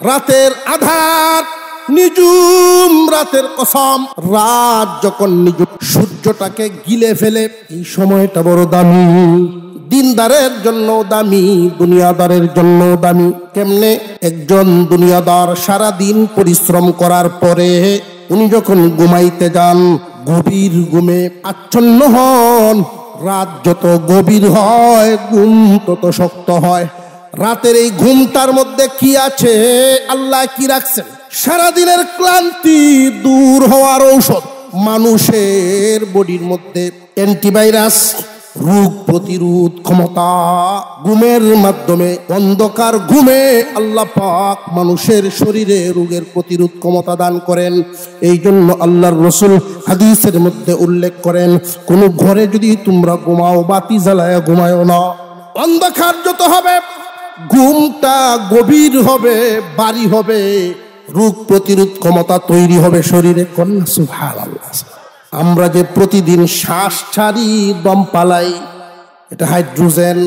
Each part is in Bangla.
রাতের আধার, নিজুম রাতের কসম, রাত যখন নিজুম সূর্যটাকে গিলে ফেলে, এই সময়টা বড় দামি। দিনদারের জন্য দামি, দুনিয়াদারের জন্য দামি। কেমনে? একজন দুনিয়াদার সারা দিন পরিশ্রম করার পরে উনি যখন ঘুমাইতে যান, গভীর ঘুমে আচ্ছন্ন হন। রাত যত গভীর হয় ঘুম তত শক্ত হয়। রাতের এই ঘুমটার মধ্যে কি আছে, আল্লাহ কি রাখছেন? সারাদিনের ক্লান্তি দূর হওয়ার ঔষধ। মানুষের বডির মধ্যে অ্যান্টিভাইরাস, রোগ প্রতিরোধ ক্ষমতা ঘুমের মাধ্যমে, অন্ধকার ঘুমে আল্লাহ পাক মানুষের শরীরে রোগের প্রতিরোধ ক্ষমতা দান করেন। এই জন্য আল্লাহর রাসূল হাদিসের মধ্যে উল্লেখ করেন, কোন ঘরে যদি তোমরা ঘুমাও, বাতি জ্বালায় ঘুমায়ও না। অন্ধকার যত হবে ঘুমটা গভীর হবে, বাড়ি হবে, রোগ প্রতিরোধ ক্ষমতা তৈরি হবে শরীরে। কন্যা সুবহানাল্লাহ। আমরা যে প্রতিদিন শ্বাস ছাড়ি, দম পালাই, এটা হাইড্রোজেন,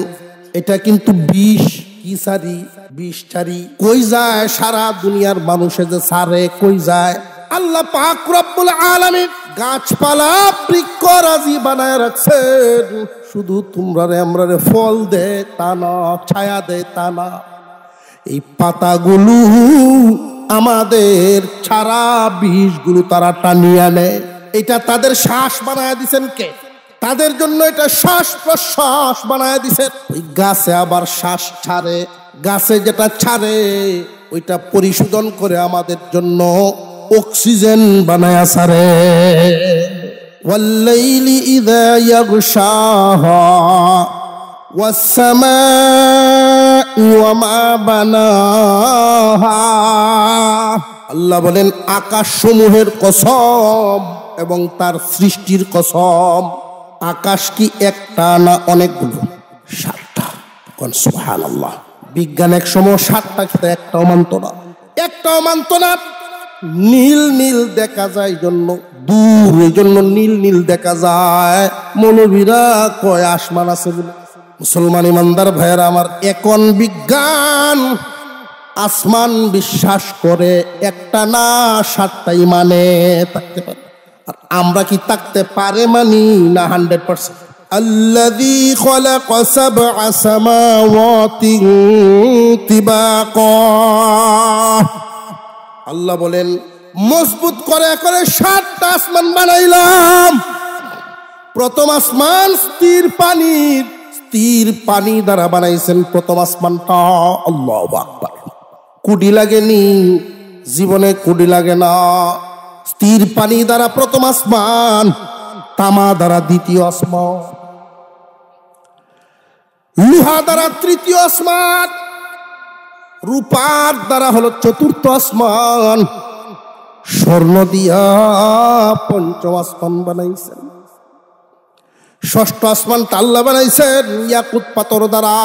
এটা কিন্তু বিষ। কি সারি? বিষ ছাড়ি। কই যায়? সারা দুনিয়ার মানুষে যে সারে কই যায়? আল্লাহ পাক রব্বুল আলামিন গাছপালা বৃক্ষরাজি বানায় রাখছেন। শুধু তোমরা আমরারে ফল দে তা না, ছায়া দে তা না, এই পাতাগুলো আমাদের ছাড়া বিষগুলো তারা টানিয়ে নেয়। এটা তাদের শ্বাস বানায় দিছেন কে? তাদের জন্য এটা শ্বাস প্রশ্বাস বানায় দিছেন। ওই গাছে আবার শ্বাস ছাড়ে, গাছে যেটা ছাড়ে ওইটা পরিশোধন করে আমাদের জন্য অক্সিজেন বানায়া ছাড়ে। ওয়াল্লাইলি ইযা ইয়াগশাহা ওয়াস-সামাই ওয়া মা বানাহা। আল্লাহ বলেন, আকাশ সমূহের কসম এবং তার সৃষ্টির কসম। আকাশ কি একটা না অনেকগুলো? 7টা। সুবহানাল্লাহ। বিজ্ঞান এক সময় 7টা, কিন্তু একটাও মানত না, একটাও মানত না। নীল নীল দেখা যায় জন্য, দূর এই জন্য নীল নীল দেখা যায়। মৌলবীরা কয় আসমান আছে বলে। মুসলমান ইমানদার ভাইয়েরা আমার, এখন বিজ্ঞান আসমান বিশ্বাস করে, একটা না 7টাই মানে থাকতে পারে। আর আমরা কি থাকতে পারে মানি না 100%? আল্লাযী খালাকা সাবআ সামাওয়াতিন তিবাকা। আল্লাহ বলেন, মজবুত করে করে 7টা আসমান বানাইলাম। প্রথম আসমান স্থির পানি দ্বারা বানাইছেন প্রথম আসমানটা। আল্লাহু আকবার। কুডি লাগেনি, জীবনে কুডি লাগে না। স্থির পানি দ্বারা প্রথম আসমান, তামা দ্বারা দ্বিতীয় আসমান, লোহা দ্বারা তৃতীয় আসমান, রূপার দ্বারা হলো চতুর্থ আসমান, স্বর্ণ দিয়া পঞ্চম আসমান বানাইছেন। ষষ্ঠ আসমানটা আল্লাহ বানাইছেন ইয়াকুত পাথর দ্বারা।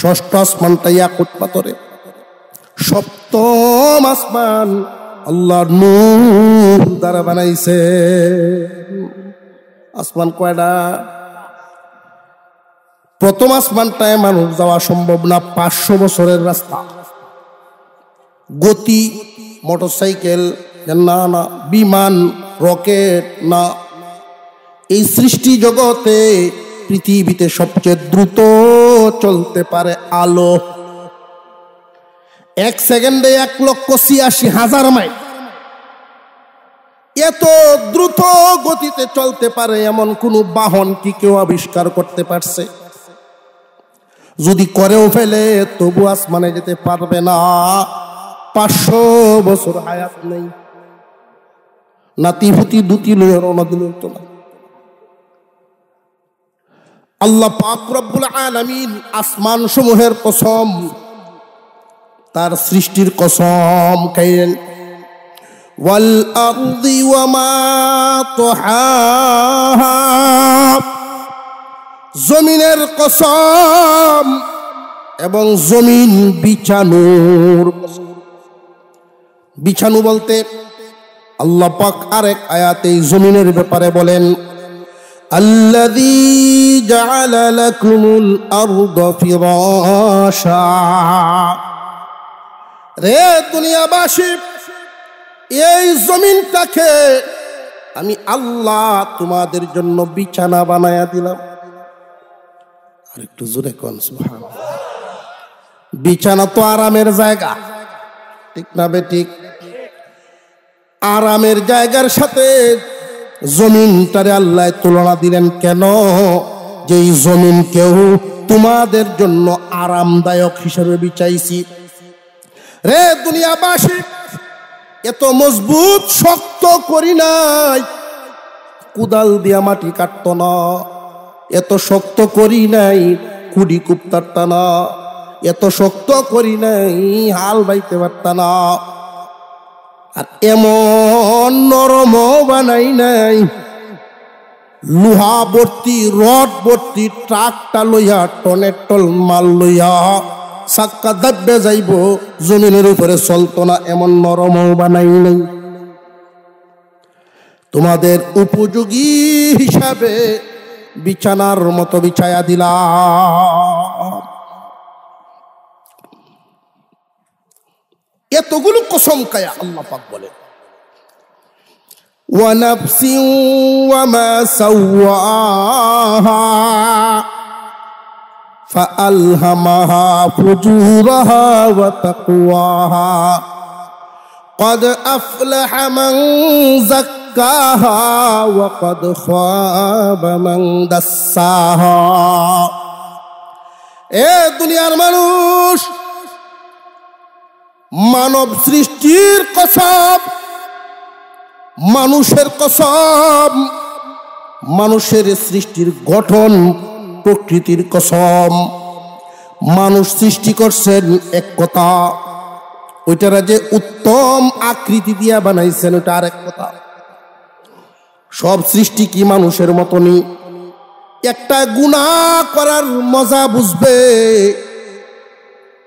ষষ্ঠ আসমানটা ইয়াকুত পাথরে। সপ্তম আসমান আল্লাহ নূর দ্বারা বানাইছে। আসমান কয়টা? প্রথম আসমানটায় মানুষ যাওয়া সম্ভব না, 500 বছরের রাস্তা। গতি মোটরসাইকেল না, না বিমান, রকেট না। এই সৃষ্টি জগতে পৃথিবীতে সবচেয়ে দ্রুত চলতে পারে আলো। 1 সেকেন্ডে 1,86,000 মাইল। এত দ্রুত গতিতে চলতে পারে এমন কোন বাহন কি কেউ আবিষ্কার করতে পারছে? যদি করেও ফেলে তবু আসমানে যেতে পারবে না। 500 বছর হায়াত নেই। নাতিপুতি দুটি লইয়া রওনা দিল তো না। আল্লাহ পাক রব্বুল আলামিন আসমান সমূহের কসম, তার সৃষ্টির কসম খাইলেন। ওয়াল আরদি ওয়া মা তাহাহা, জমিনের কসম এবং জমিন বিছানোর কসম। বিছানো বলতে আল্লাহ পাক আরেক আয়াতে জমিনের ব্যাপারে বলেন, আল্লাযী জাআলা লাকুমুল আরদা ফিরাশা। রে দুনিয়াবাসী, এই জমিনটাকে আমি আল্লাহ তোমাদের জন্য বিছানা বানায়া দিলাম। আর একটু জোরে কোন সুবহানাল্লাহ। বিছানা তো আরামের জায়গা, ঠিক না বেঠিক? আরামের জায়গার সাথে জমিনটারে আল্লাহ তুলনা দিলেন কেন? যে এই জমিনকেও তোমাদের জন্য আরামদায়ক হিসেবে বিছাইছি। রে দুনিয়াবাসী, এত মজবুত শক্ত করি নাই, কুদাল দিয়া মাটি কাটতো না। এত শক্ত করি নাই, কুড়ি কুপতারতা না। এত শক্ত করি নাই, হাল বাইতে পারতা না। আর এমন নরম বানাই নাই, লোহা ভর্তি রড ভর্তি ট্রাকটা লইয়া টনের টল মাল লইয়া চাক্কা দাব্বে যাইব, জমিনের উপরে চলতো না, এমন নরম বানাই নাই। তোমাদের উপযোগী হিসাবে বিছানার মতো বিছায়া দিলাম। এতগুলো কসম খায়া আল্লাহ পাক বলে, ওয়া নাফসিন ওয়া মা সাওয়াহা ফাআলহামাহা ফুজুরাহা ওয়া তাকওয়াহা ক্বাদ আফলাহা মান যাক্কাহা ওয়া ক্বাদ খাবা মান দাসসাহা। এ দুনিয়ার মানুষ, মানব সৃষ্টির কসম, মানুষের কসম, মানুষের সৃষ্টির গঠন প্রকৃতির কসম। মানুষ সৃষ্টি করছেন এক কথা, ওইটারা যে উত্তম আকৃতি দিয়া বানাইছেন ওটা আরেক কথা। সব সৃষ্টি কি মানুষের মতনই? একটা গুনাহ করার মজা বুঝবে,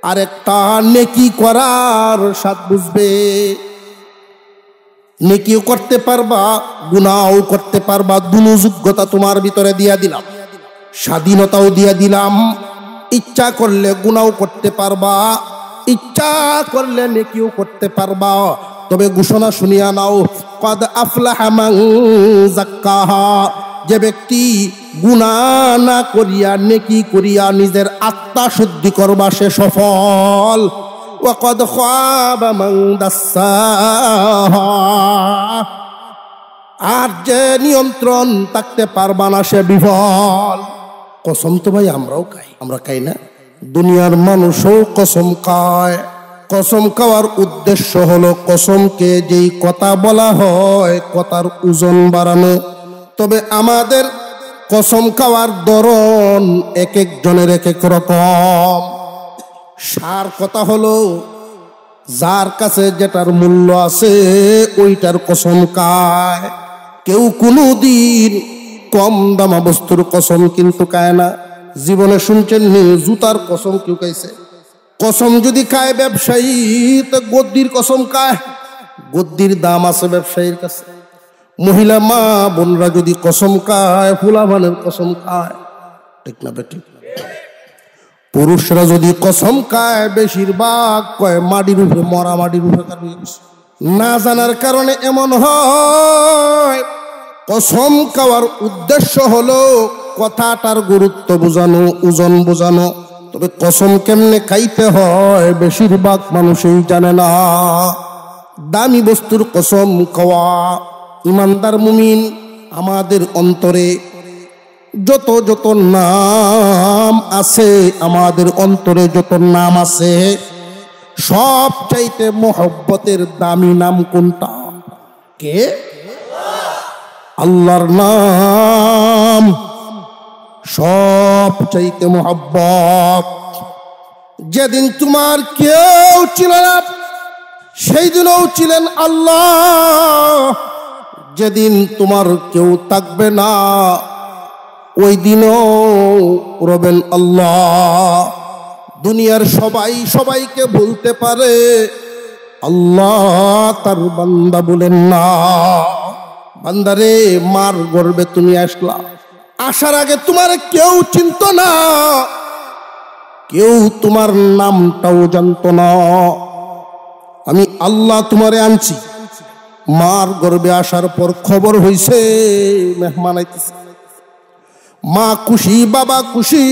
আরেকটা নেকি করার স্বাদ বুঝবে। নেকিও করতে পারবা, গুনাহও করতে পারবা, দুনো যোগ্যতা তোমার ভিতরে দিয়া দিলাম, স্বাধীনতাও দিয়া দিলাম। ইচ্ছা করলে গুনাহও করতে পারবা, ইচ্ছা করলে নেকিও করতে পারবা। তবে ঘোষণা শুনিয়া নাও, ক্বাদ আফলাহা মান যাক্কাহা। যে ব্যক্তি গুনাহ না করিয়া নেকি করিয়া নিজের আত্মা শুদ্ধি করবা সে সফল। ওয়া ক্বাদ খাবা মান দাসসাহা। আর যে নিয়ন্ত্রণ থাকতে পারবা না সে বিফল। কসম তো ভাই আমরাও খাই, আমরা খাই না? দুনিয়ার মানুষও কসম খায়। কসম খাওয়ার উদ্দেশ্য হলো কসমকে যেই কথা বলা হয় কথার ওজন বাড়ানো। তবে আমাদের কসম খাওয়ার ধরন এক একজনের এক এক রকম। সার কথা হলো যার কাছে যেটার মূল্য আছে ওইটার কসম খায়। কেউ কোনোদিন কম দামা বস্তুর কসম কিন্তু খায় না। জীবনে শুনছেন নি জুতার কসম কেউ খাইছে? কসম যদি খায় ব্যবসায়ী তো গদ্দির কসম খায়, গদ্দির দাম আছে ব্যবসায়ীর কাছে। মহিলা মা বোনরা যদি কসম খায় ফুলাভানের কসম খায়, ঠিক না বেঠিক? পুরুষরা যদি কসম খায় বেশিরভাগ কয় মাটির উপরে, মরা মাটির উপরে। না জানার কারণে এমন হয়। কসম খাওয়ার উদ্দেশ্য হলো কথাটার গুরুত্ব বোঝানো, ওজন বোঝানো। তবে কসম কেমনে খাইতে হয় বেশিরভাগ মানুষই জানে না। দামি বস্তুর কসম খাওয়া। ইমানদার মুমিন আমাদের অন্তরে যত যত নাম আছে, আমাদের অন্তরে যত নাম আছে, সব চাইতে মোহব্বতের দামি নাম কোনটা? কে? আল্লাহর নাম সব চাইতে মোহব্বত। যেদিন তোমার কেউ ছিল না সেই দিনও ছিলেন আল্লাহ। যেদিন তোমার কেউ থাকবে না ওই দিনও রবেন আল্লাহ। দুনিয়ার সবাই সবাইকে ভুলতে পারে, আল্লাহ তার বান্দা বলেন না। বান্দারে মার গর্বে তুমি আসলা, আসার আগে তোমার কেউ চিনত না, কেউ তোমার নামটাও জানত না। আমি আল্লাহ তোমারে আনছি। মার গর্ভে আসার পর খবর হইছে মেহমান আইতেছে, মা খুশি, বাবা খুশি,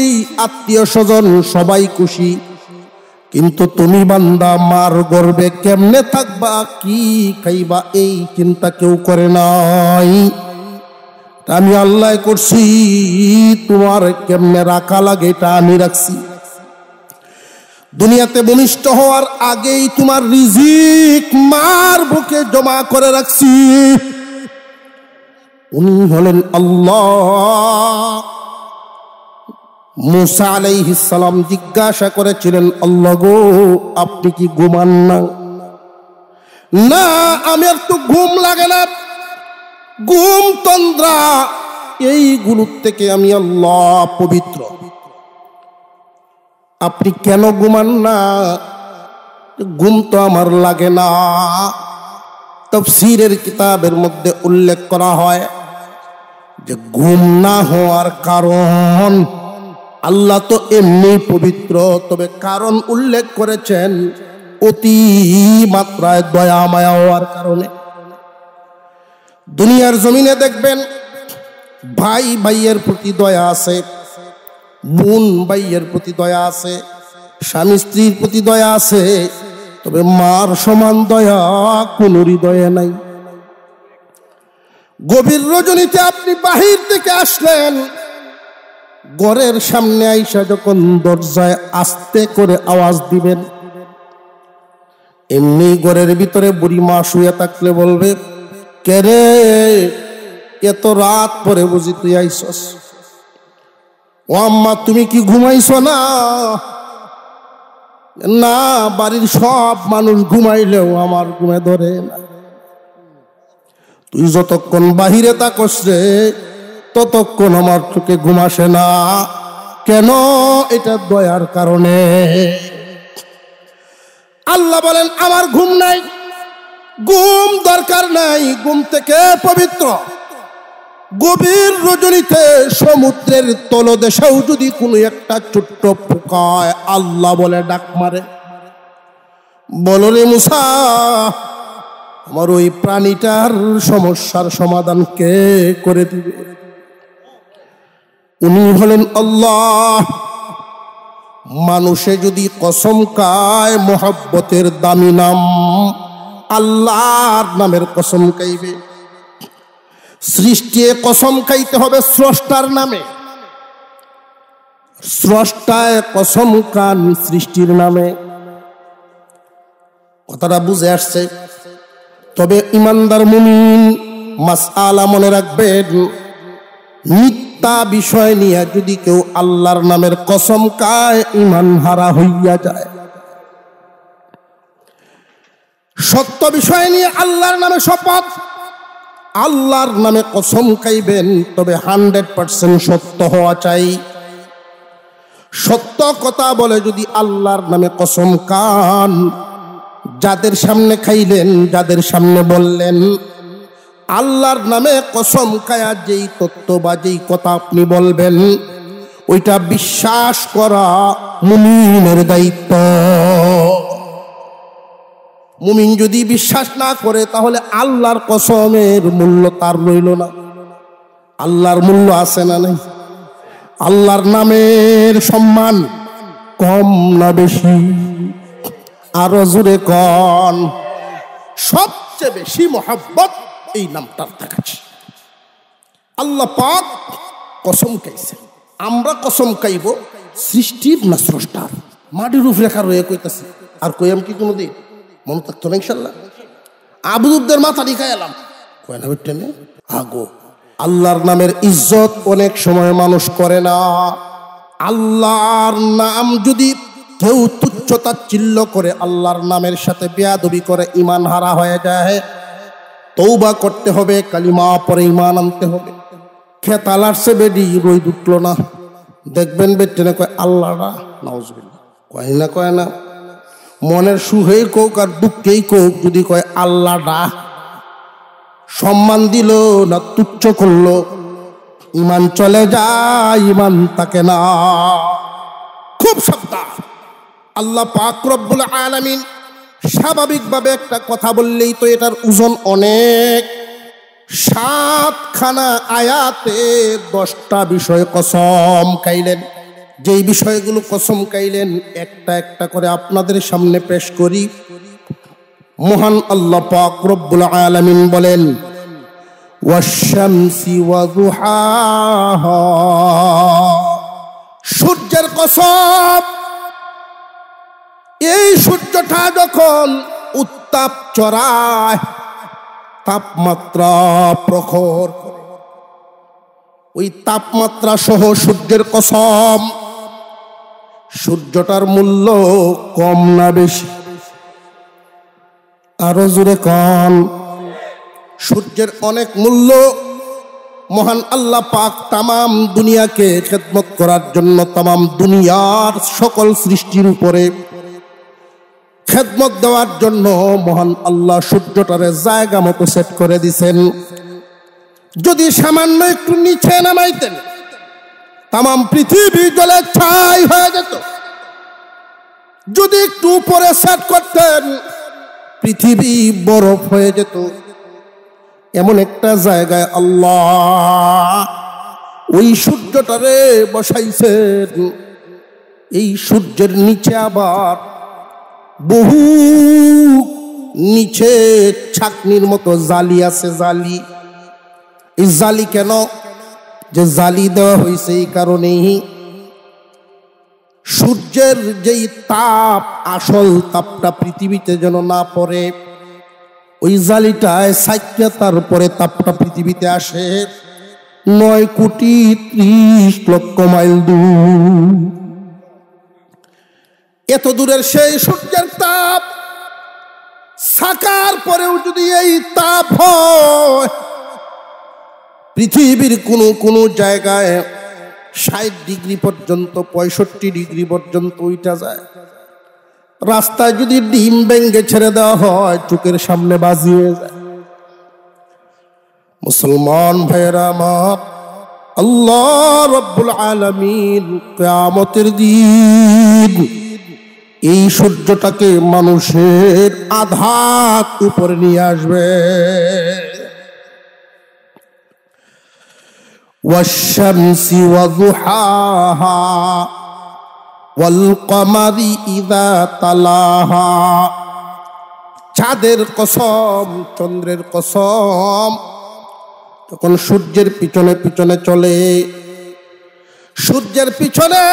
আত্মীয় স্বজন সবাই খুশি, কিন্তু তুমি বান্দা মার গর্ভে কেমনে থাকবা, কি খাইবা, এই চিন্তা কেউ করে নাই। আমি আল্লাহ করছি, তোমার কেমনে রাখা লাগে এটা আমি রাখছি। দুনিয়াতে ভূমিষ্ঠ হওয়ার আগেই তোমার রিজিক মার বুকে জমা করে রাখছি। উনি হলেন আল্লাহ। মুসা আলাইহিস সালাম জিজ্ঞাসা করেছিলেন, আল্লাহ গো আপনি কি ঘুমান না? না, আমার তো ঘুম লাগে না, ঘুম তন্দ্রা এইগুলোর থেকে আমি আল্লাহ পবিত্র। আপনি কেন ঘুমান না? ঘুম তো আমার লাগে না। তাফসীরের কিতাবের মধ্যে উল্লেখ করা হয় যে ঘুম না হওয়ার কারণ, আল্লাহ তো এমনি পবিত্র, তবে কারণ উল্লেখ করেছেন অতি মাত্রায় দয়া মায়া হওয়ার কারণে। দুনিয়ার জমিনে দেখবেন ভাই ভাইয়ের প্রতি দয়া আছে, বোন ভাইয়ের প্রতি দয়া আছে, স্বামী স্ত্রীর প্রতি দয়া আছে, তবে মার সমান দয়া কোন হৃদয়ে নাই। গভীর রজনীতে আপনি বাহির থেকে আসলেন, ঘরের সামনে আইসা যখন দরজায় আস্তে করে আওয়াজ দিবেন, এমনি ঘরের ভিতরে বুড়ি মা শুয়ে থাকলে বলবে, কে রে, এত রাত পরে বুঝি তুই আইসস? ও আম্মা তুমি কি ঘুমাইছো না? না, বাড়ির সব মানুষ ঘুমাইলেও আমার ঘুমে ধরে না। তুই যতক্ষণ বাহিরে থাকস রে ততক্ষণ আমার চোখে ঘুম আসে না। কেন? এটা দয়ার কারণে। আল্লাহ বলেন আমার ঘুম নাই, ঘুম দরকার নাই, ঘুম থেকে পবিত্র। গভীর রজনীতে সমুদ্রের তলদেশেও যদি কোনো একটা ছোট্ট পোকায় আল্লাহ বলে ডাক মারে, বলো রে মুসা আমার ওই প্রাণীটার সমস্যার সমাধান কে করে দিবে? উনি হলেন আল্লাহ। মানুষে যদি কসম খায় মোহাব্বতের দামি নাম আল্লাহর নামের কসম খাইবে। সৃষ্টি কসম খাইতে হবে স্রষ্টার নামে, স্রষ্টায় কসম খান সৃষ্টির নামে। কথাটা বুঝে আসছে? তবে ইমানদার মুমিন মাসআলা মনে রাখবেন, মিথ্যা বিষয় নিয়ে যদি কেউ আল্লাহর নামের কসম খায় ঈমান হারা হইয়া যায়। সত্য বিষয় নিয়ে আল্লাহর নামে শপথ, আল্লাহর নামে কসম খাইবেন, তবে 100% সত্য হওয়া চাই। সত্য কথা বলে যদি আল্লাহর নামে কসম খান, যাদের সামনে খাইলেন, যাদের সামনে বললেন, আল্লাহর নামে কসম খায়া যেই তত্ত্ব বা যেই কথা আপনি বলবেন, ওইটা বিশ্বাস করা মুমিনের দায়িত্ব। মুমিন যদি বিশ্বাস না করে তাহলে আল্লাহর কসমের মূল্য তার রইল না। আল্লাহর মূল্য আছে না নাই? আল্লাহর নামের সম্মান কম না বেশি? আরো জোরে কন। সবচেয়ে বেশি মহব্বত এই নামটার থাকাছে। আল্লাহ পাক কসম খাইছেন, আমরা কসম খাইব সৃষ্টির না স্রষ্টার। মাটির উপরে রেখা রয়ে কইতাছে, আর কইম কি কোনোদিন মনে থাকতো না? ইনশাল্লাহ আবুদের মাথা রিখা এলাম কয় না বেটেনে আগো। আল্লাহর নামের ইজ্জত অনেক সময় মানুষ করে না। আল্লাহর নাম যদি কেউ তুচ্ছ তাচ্ছিল্য করে, আল্লাহর নামের সাথে বেয়াদবি করে, ঈমান হারা হয়ে যায়। তৌবা করতে হবে, কালিমা পরে ঈমান আনতে হবে। খেতালার সে বেডি রই উঠলো না, দেখবেন বেটেনে কয় আল্লাহরা, নাউজুবিল্লাহ, কয় না মনের সুখেই কোক আর দুঃখেই কোক, যদি কয় আল্লাহরা, সম্মান দিল না তুচ্ছ করলো, ঈমান চলে যায়, ঈমান থাকে না। খুব সাবধান। আল্লাহ পাক রব্বুল আলামিন স্বাভাবিকভাবে একটা কথা বললেই তো এটার ওজন অনেক। 7খানা আয়াতে 10টা বিষয় কসম খাইলেন। যেই বিষয়গুলো কসম খাইলেন একটা একটা করে আপনাদের সামনে পেশ করি। মহান আল্লাহ পাক রব্বুল আলামিন বলেন, ওয়াশ-শামসি ওয়া দুহাহা, সূর্যের কসম। এই সূর্যটা যখন উত্তাপ চড়ায়, তাপমাত্রা প্রখর, ওই তাপমাত্রা সহ সূর্যের কসম। সূর্যটার মূল্য কম না বেশি? আরো জোরে কন। সূর্যের অনেক মূল্য। মহান আল্লাহ পাক তামাম দুনিয়াকে খেদমত করার জন্য, তামাম দুনিয়ার সকল সৃষ্টির উপরে খেদমত দেওয়ার জন্য মহান আল্লাহ সূর্যটারে জায়গা মতো সেট করে দিছেন। যদি সামান্য একটু নিচে নামাইতেন, তামাম পৃথিবী জলে ছাই হয়ে যেত। যদি একটু উপরে সেট করতেন, পৃথিবী বরফ হয়ে যেত। এমন একটা জায়গায় আল্লাহ ওই সূর্যটারে বসাইছেন। এই সূর্যের নিচে আবার বহু নিচে ছাকনির মতো জালি আছে। জালি, এই জালি কেন যে জালি দেওয়া হয়েছে এই কারণেই, সূর্যের যেই তাপ, আসল তাপটা পৃথিবীতে যেন না পড়ে। ওই জালিটায় সাইক্যা, তারপরে তাপটা পৃথিবীতে আসে 9,30,00,000 মাইল দূর। এত দূরের সেই সূর্যের তাপ থাকার পরেও যদি এই তাপ হয়, পৃথিবীর কোনো জায়গায় 60 ডিগ্রি পর্যন্ত, 65 ডিগ্রি পর্যন্ত উঠা যায়। রাস্তায় যদি ডিম ভেঙ্গে ছেড়ে দেওয়া হয়, চোখের সামনে বাজি হয়ে যায়। মুসলমান ভাইয়েরা আমার, আল্লাহ রব্বুল আলামিন কিয়ামতের দিন এই সূর্যটাকে মানুষের আধাত উপরে নিয়ে আসবে। ওয়াশ-শামসি ওয়া দুহাহা ওয়াল কমারি ইযা তালাহা, চাঁদের কসম, চন্দ্রের কসম। তখন সূর্যের পিছনে পিছনে চলে, সূর্যের পিছনে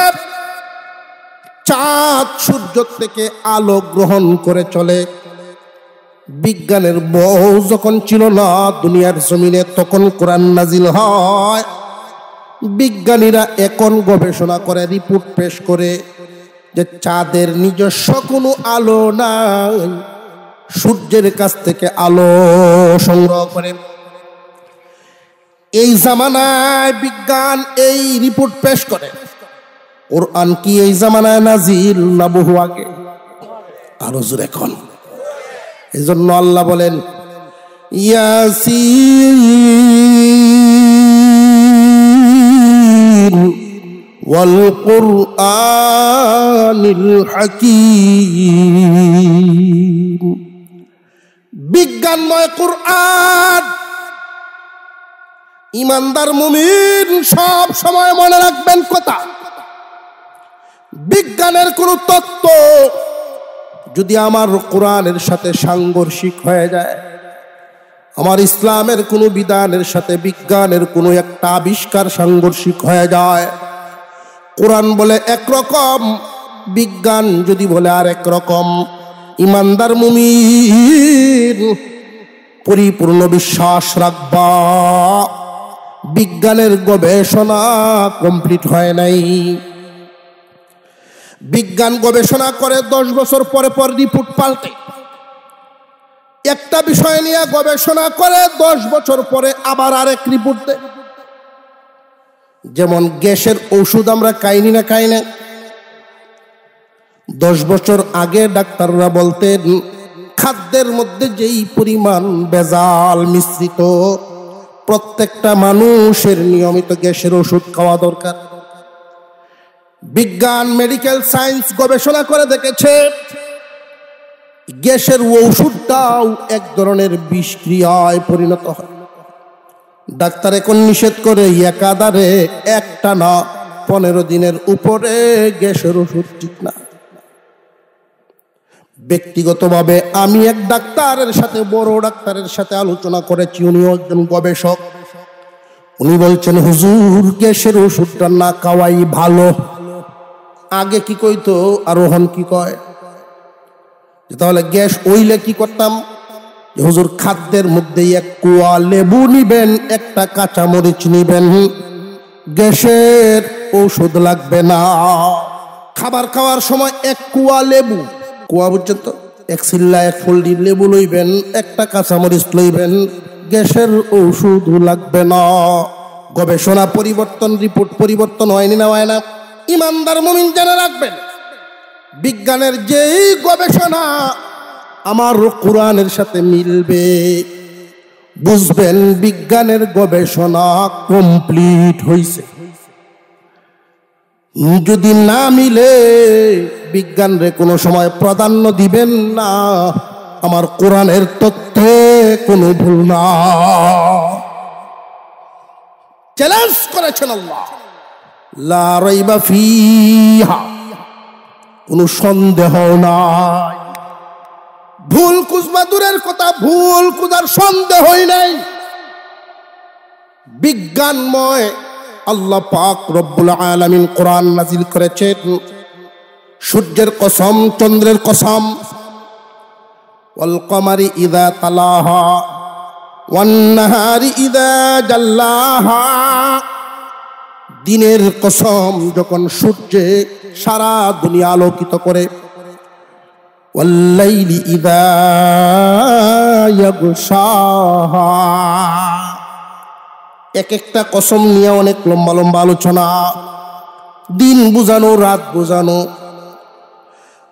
চাঁদ সূর্য থেকে আলো গ্রহণ করে চলে। বিজ্ঞানের বউ যখন ছিল না দুনিয়ার জমিনে, তখন কোরআন নাজিল হয়। বিজ্ঞানীরা এখন গবেষণা করে, রিপোর্ট পেশ করে যে চাঁদের নিজস্ব কোনো আলো নাই, সূর্যের কাছ থেকে আলো সংগ্রহ করে। এই জামানায় বিজ্ঞান এই রিপোর্ট পেশ করে। কোরআন কি এই জামানায় নাজিল না বহু আগে? আরো জোরে এখন। এই জন্য আল্লাহ বলেন, ইয়াসিন ওয়াল কুরআনিল হাকীম। বিজ্ঞানময় কুরআন। ইমানদার মুমিন সব সময় মনে রাখবেন কথা, বিজ্ঞানের কোন তত্ত্ব যদি আমার কোরআনের সাথে সাংঘর্ষিক হয়ে যায়, আমার ইসলামের কোনো বিধানের সাথে বিজ্ঞানের কোনো একটা আবিষ্কার সাংঘর্ষিক হয়ে যায়, কোরআন বলে একরকম, বিজ্ঞান যদি বলে আর একরকম, ইমানদার মুমিন পরিপূর্ণ বিশ্বাস রাখবা বিজ্ঞানের গবেষণা কমপ্লিট হয় নাই। বিজ্ঞান গবেষণা করে 10 বছর পরে পর রিপোর্ট পাল্টে। একটা বিষয় নিয়ে গবেষণা করে 10 বছর পরে আবার আরেক রিপোর্ট দেয়। যেমন গ্যাসের ওষুধ আমরা খাইনি না, খাই না। 10 বছর আগে ডাক্তাররা বলতেন খাদ্যের মধ্যে যেই পরিমাণ ভেজাল মিশ্রিত, প্রত্যেকটা মানুষের নিয়মিত গ্যাসের ওষুধ খাওয়া দরকার। বিজ্ঞান, মেডিকেল সায়েন্স গবেষণা করে দেখেছে গ্যাসের ঔষধটাও এক ধরনের বিষক্রিয়ায় পরিণত হয়। ডাক্তার এখন নিষেধ করে একাধারে একটা না 15 দিনের উপরে গ্যাসের ওষুধ ঠিক না। ব্যক্তিগতভাবে আমি এক ডাক্তারের সাথে, বড় ডাক্তারের সাথে আলোচনা করেছি, উনিও একজন গবেষক। উনি বলছেন, হুজুর গ্যাসের ওষুধটা না খাওয়াই ভালো। আগে কি কইতো আর ওহন কি কয়? তাহলে গ্যাস হইলে কি করতাম? হুজুর খাদ্যের মধ্যে এক কুয়া লেবু নিবেন, একটা কাঁচা মরিচ নিবেন, গ্যাসের ঔষধ লাগবে না। খাবার খাওয়ার সময় এক কুয়া লেবু, কুয়া বুঝছেন তো, এক সিল্লা এক ফোল্ডি লেবু লইবেন, একটা কাঁচা মরিচ লইবেন, গ্যাসের ঔষধ লাগবে না। গবেষণা পরিবর্তন, রিপোর্ট পরিবর্তন হয়নি না হয় না? ইমানদার মুমিন জেনে রাখবেন, বিজ্ঞানের যেই গবেষণা আমার কোরআনের সাথে মিলবে, বুঝবেন বিজ্ঞানের গবেষণা কমপ্লিট হইছে। যদি না মিলে বিজ্ঞানরে কোনো সময় প্রাধান্য দিবেন না, আমার কোরআনের তথ্যে কোনো ভুল না। চ্যালেঞ্জ করেছেন আল্লাহ, লা রাইবা ফিহা, কোনো সন্দেহ নাই। ভুল খুঁজবা দূরের কথা, ভুল খুঁজার সন্দেহই নাই। বিজ্ঞানময় আল্লাহ পাক রব্বুল আলামিন কোরআন নাজিল করেছেন। সূর্যের কসম, চন্দ্রের কসম, ওয়াল কমারি ইযা তালাহা ওয়ান নাহারি ইযা জাল্লাহা, দিনের কসম যখন সূর্যে সারা দুনিয়া আলোকিত করে, ওয়াল লাইলি ইযা ইয়াগশাহা, এক একটা কসম নিয়ে অনেক লম্বা লম্বা আলোচনা, দিন বুঝানো, রাত বুঝানো।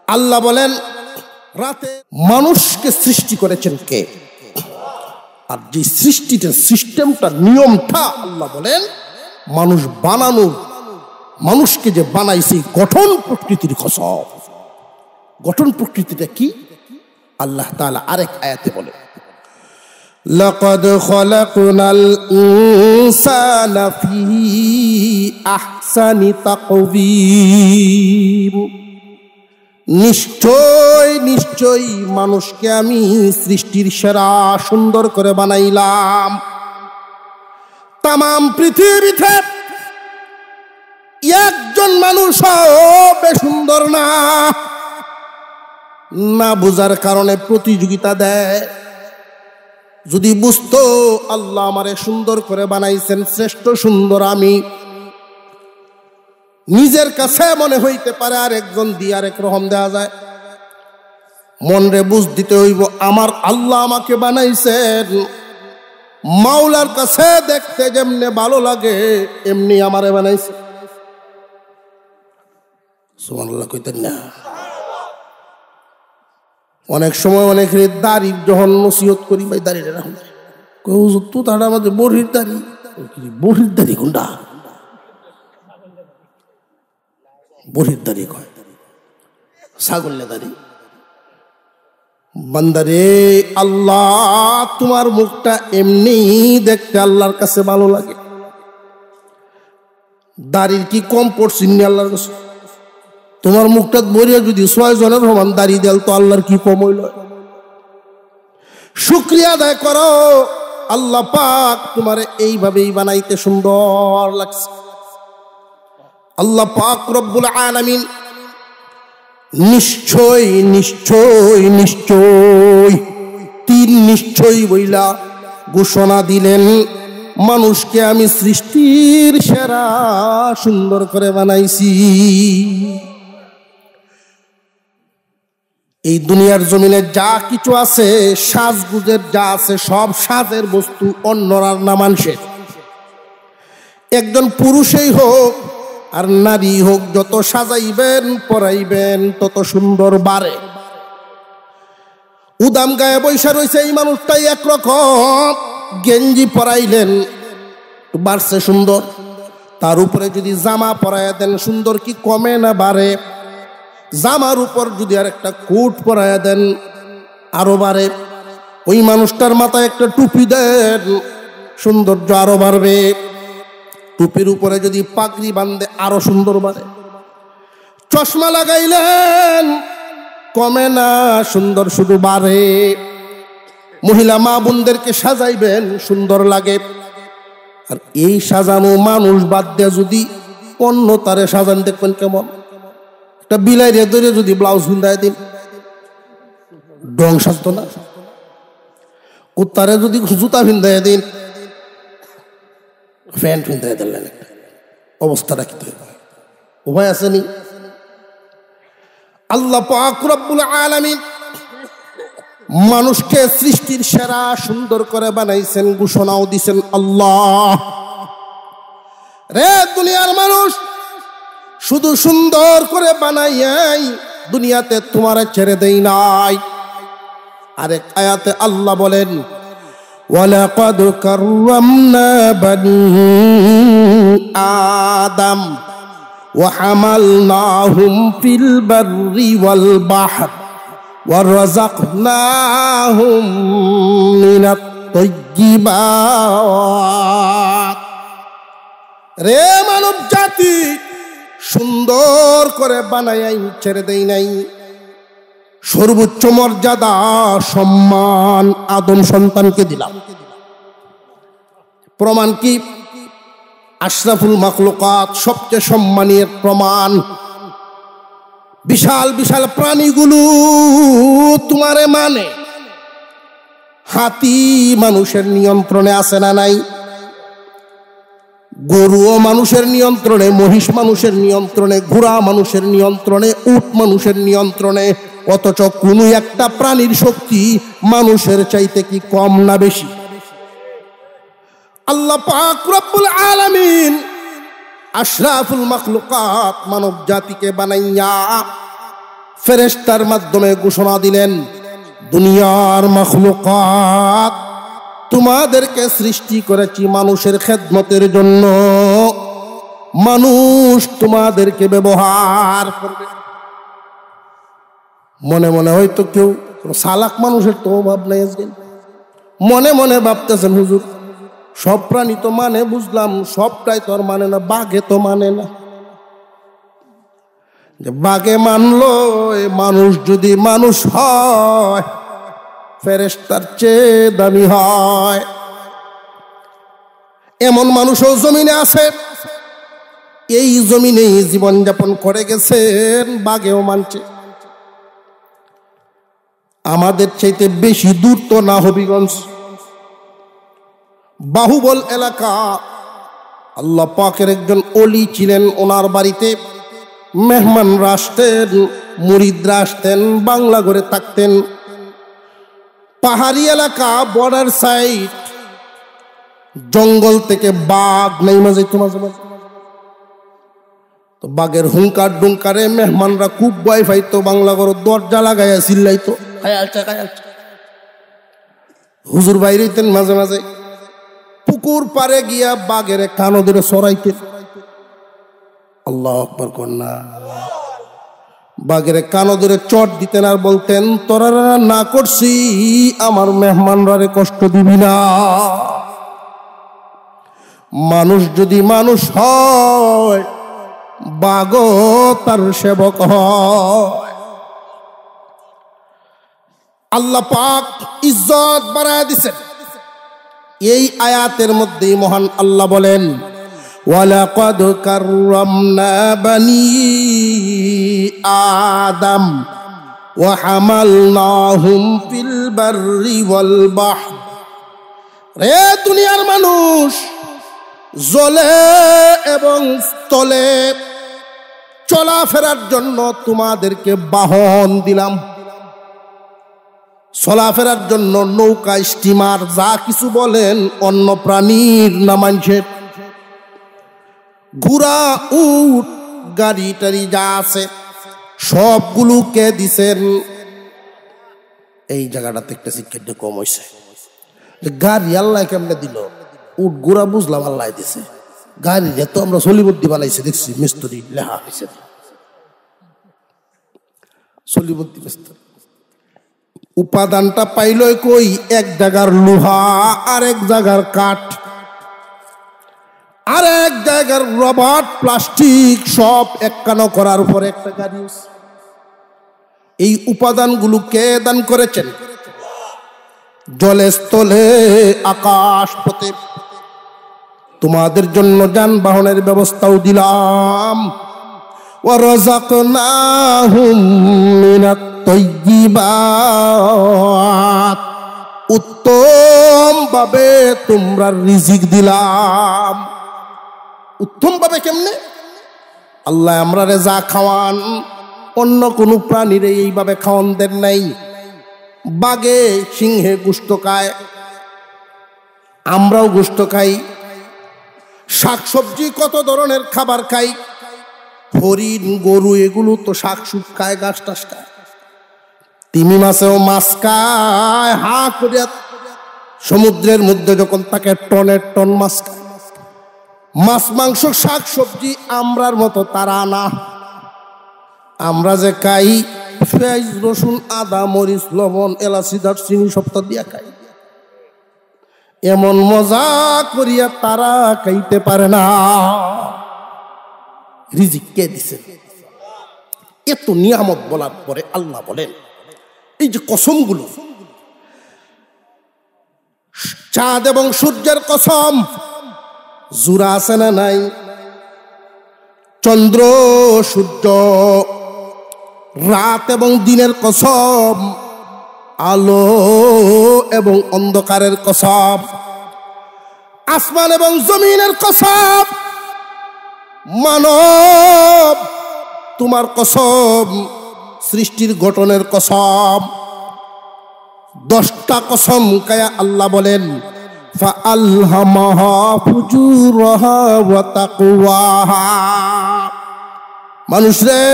আল্লাহ বলেন, রাতে মানুষকে সৃষ্টি করেছেন কে? আর যে সৃষ্টিটা, সিস্টেমটা, নিয়মটা আল্লাহ বলেন মানুষ বানানো, মানুষকে যে বানাইছে গঠন প্রকৃতির কসম। গঠন প্রকৃতিটা কি? আল্লাহ তাআলা আরেক আয়াতে বলে, লাকাদ খালাকনাল ইনসানা ফি আহসানি তাকওয়িম, নিশ্চয় নিশ্চয় মানুষকে আমি সৃষ্টির সেরা সুন্দর করে বানাইলাম। তামাম পৃথিবীতে একজন মানুষও সুন্দর না, না বুঝার কারণে প্রতিযোগিতা দেয়। যদি বুঝতো আল্লাহ আমারে সুন্দর করে বানাইছেন, শ্রেষ্ঠ সুন্দর আমি, নিজের কাছে মনে হইতে পারে আর একজন দিয়ে আরেক রকম দেয়া যায়। মনরে বুঝ দিতে হইব আমার আল্লাহ আমাকে বানাইছেন, মাওলার কাছে দেখতে যেমনে ভালো লাগে এমনি আমারে বানাইছে। সুবহানাল্লাহ কইতেন না? অনেক সময় অনেক দাড়ি যখন নসিহত করি, ভাই দাড়িটা রাখুন, তো তারা আমাদের বড়ির দাড়ি, বড়ির দাড়ি কোনটা? বড়ির দাড়ি কয় ছাগলের দাড়ি। বান্দারে, আল্লাহ তোমার মুখটা এমনি দেখতে আল্লাহর কাছে ভালো লাগে। দাড়ির কি কম পড়ছিনি আল্লাহর কাছে? তোমার মুখটা বরিয়া যদি 6 জনের সমান দাড়ি দেল তো আল্লাহর কি কম হইল? শুকরিয়া আদায় করো, আল্লাহ পাক তোমারে এইভাবেই বানাইতে সুন্দর লাগছে। আল্লাহ পাক রব্বুল আলামিন নিশ্চয় নিশ্চয় নিশ্চয়, 3 নিশ্চয় বইলা ঘোষণা দিলেন, মানুষকে আমি সৃষ্টির সেরা সুন্দর করে বানাইছি। এই দুনিয়ার জমিনে যা কিছু আছে, সাজগুজের যা আছে, সব সাজের বস্তু অন্যরা না মানুষের। একজন পুরুষই হোক আর নারী হোক, যত সাজাইবেন পরাইবেন তত সুন্দর বাড়ে। উদাম গায়ে বৈশা রয়েছে এই মানুষটাই একরকম, গেঞ্জি পরাইলেন বাড়ছে সুন্দর, তার উপরে যদি জামা পরাইয়া দেন সুন্দর কি কমে না বাড়ে? জামার উপর যদি আর একটা কোট পরাইয়া দেন আরো বাড়ে। ওই মানুষটার মাথায় একটা টুপি দেন, সৌন্দর্য আরো বাড়বে। টুপির উপরে যদি পাগড়ি বাঁধে আরো সুন্দর বাড়ে। চশমা লাগাইলেন, কমে না, সুন্দর শুধু বাড়ে। মহিলা মা বোনদেরকে সাজাইবেন, সুন্দর লাগে। আর এই সাজানো মানুষ বাদ দিয়ে যদি অন্য তারে সাজান, দেখবেন কেমন। একটা বিলাই রে ধরে যদি ব্লাউজ ভিন্দায় দিন, ডং সাজত না? কুত্তারে যদি জুতা ভিন্দায় দিন, প্যান্ট ভিন্দায় দিলেন, অবস্থাটা কি হবে? উভয় আসেনি। আল্লাহ পাক রব্বুল আলামিন মানুষকে সৃষ্টির সেরা সুন্দর করে বানাইছেন, ঘোষণাও দিছেন আল্লাহ, রে দুনিয়ার মানুষ, শুধু সুন্দর করে বানাইয়াই দুনিয়াতে তোমারে ছেড়ে দেই নাই। আরেক আয়াতে আল্লাহ বলেন, ওয়ালাকাদ কাররামনা বানি আদম ওয়া হামালনাহুম ফিল বাররি ওয়াল বাহর ওয়া রাযাকনাহুম মিনাত তাইয়্যিবাত। রে মানব জাতি, সুন্দর করে বানাই ছেড়ে দেই নাই। সর্বোচ্চ মর্যাদা সম্মান আদম সন্তানকে দিলাম। প্রমাণ কি? আশরাফুল মাখলুকাত, সবচেয়ে সম্মানের প্রমাণ। বিশাল বিশাল প্রাণীগুলো তোমারে মানে। হাতি মানুষের নিয়ন্ত্রণে আছে না নাই? গরুও মানুষের নিয়ন্ত্রণে, মহিষ মানুষের নিয়ন্ত্রণে, ঘোড়া মানুষের নিয়ন্ত্রণে, উট মানুষের নিয়ন্ত্রণে। অথচ কোনো একটা প্রাণীর শক্তি মানুষের চাইতে কি কম না বেশি? আল্লাহ পাক রব্বুল আলামিন আশরাফুল মাখলুকাত মানব জাতিকে বানাইয়া ফেরেশতার মাধ্যমে ঘোষণা দিলেন, দুনিয়ার মাখলুকাত, তোমাদেরকে সৃষ্টি করেছি মানুষের খেদমতের জন্য। মানুষ তোমাদেরকে ব্যবহার করবে। মনে মনে হয়তো কেউ সালাক মানুষের তো অভাব নাই। মনে মনে ভাবতেছেন, হুজুর সব প্রাণী তো মানে, বুঝলাম, সবটাই তো আর মানে না। বাঘে তো মানে না। যে বাঘে মানলো, মানুষ যদি মানুষ হয় ফেরেশতার চেয়ে দামি হয়। এমন মানুষও জমিনে আছে, এই জমিনেই জীবনযাপন করে গেছেন, বাঘেও মানছে। আমাদের চাইতে বেশি দূর তো না হবিগঞ্জ, বাহুবল এলাকা। আল্লাহ পাকের একজন ওলি ছিলেন, ওনার বাড়িতে মেহমানরা আসতেন, মুরিদরা আসতেন, বাংলা ঘরে থাকতেন। পাহাড়ি এলাকা, বর্ডার সাইড, জঙ্গল থেকে বাঘ নেইমা যেত মাঝে মাঝে। তো বাঘের হুঙ্কার ডুঙ্কারে মেহমানরা খুব ভয় পাইতো, বাংলা ঘর দরজা লাগাইয়া চিল্লাইতো, হুজুর বাইরে হইতেন। মাঝে মাঝে পুকুর পারে গিয়া বাঘের কানো ধরে সরাইতেন। আল্লাহু আকবার কন্যা। বাঘের কানো ধরে চট দিতেন আর বলতেন, তোরা না করছি আমার মেহমানরা কষ্ট দিবি না। মানুষ যদি মানুষ হয়, বাঘও তার সেবক হয়। আল্লাহ পাক ইজ্জত বাড়ায় দিছেন। এই আয়াতের মধ্যেই মহান আল্লাহ বলেন, ওয়ালাকাদ কাররামনা বানি আদম ওয়া হামালনাহুম ফিল বাররি ওয়াল বাহর। রে দুনিয়ার মানুষ, জলে এবং স্থলে চলাফেরার জন্য তোমাদেরকে বাহন দিলাম। চলাফেরার জন্য নৌকা, স্টিমার, যা কিছু বলেন, অন্য প্রাণীর না মানুষের। ঘোড়া, উট, গাড়ি টাড়ি যা আছে সবগুলোকে দিছেন। এই জায়গাটাতে একটা শিক্ষা কম হয়েছে। গাড়ি আল্লাহ কেমনে দিল? উট ঘোড়া বুঝলাম আল্লাহ দিছে, গাড়ি যেত আমরা সলিবদ্দি বানাইছে দেখছি, মিস্ত্রি লেখা হয়েছে সলিবদ্দি মিস্ত্রি। উপাদানটা পাইল কই? এক জায়গার লোহা, আর এক জায়গার কাঠ, আর এক জায়গার রবার, প্লাস্টিক, সব একখানো করার পর একটা গাড়ি। এই উপাদানগুলো কে দান করেছেন? জলে, স্থলে, আকাশ পথে তোমাদের জন্য যানবাহনের ব্যবস্থাও দিলাম। ওয়ারাযাকনাহুম মিনাত তাইয়্যিবাত, উত্তম ভাবে তোমরা রিজিক দিলাম। উত্তম ভাবে কেমনে? আল্লাহ আমরারে যা খাওয়ান, অন্য কোনো প্রাণীর এইভাবে খাওয়ান দেন নাই। বাঘে সিংহে গোশত খায়, আমরাও গোশত খাই। শাকসবজি কত ধরনের খাবার খাই। হরিণ, গরু এগুলো তো শাক সুক খায়, গাছ টাস খায়। তিমি মাছেও মাছ খায়, হা করিয়া সমুদ্রের মধ্যে যখন তাকে টনের টন মাছ খায়। মাছ, মাংস, শাক সবজি আমরার মতো তারা না। আমরা যে খাই পেঁয়াজ, রসুন, আদা, মরিচ, লবণ, এলাচি, দারচিনি সবটা দিয়া খাই। এমন মজা করিয়া তারা খাইতে পারে না। রিজিক কে দিছে? এত নিয়ামত বলার পরে আল্লাহ বলেন, এই যে কসমগুলো, চাঁদ এবং সূর্যের কসম, জোড়া আছে না নাই? চন্দ্র, সূর্য, রাত এবং দিনের কসম, আলো এবং অন্ধকারের কসম, আসমান এবং জমিনের কসম, মানব তোমার কসম, সৃষ্টির গঠনের কসম। 10টা কসম কায়া আল্লাহ বলেন, ফাআলহামাহা ফুজুরাহা ওয়া তাকওয়াহা। মানুষ রে,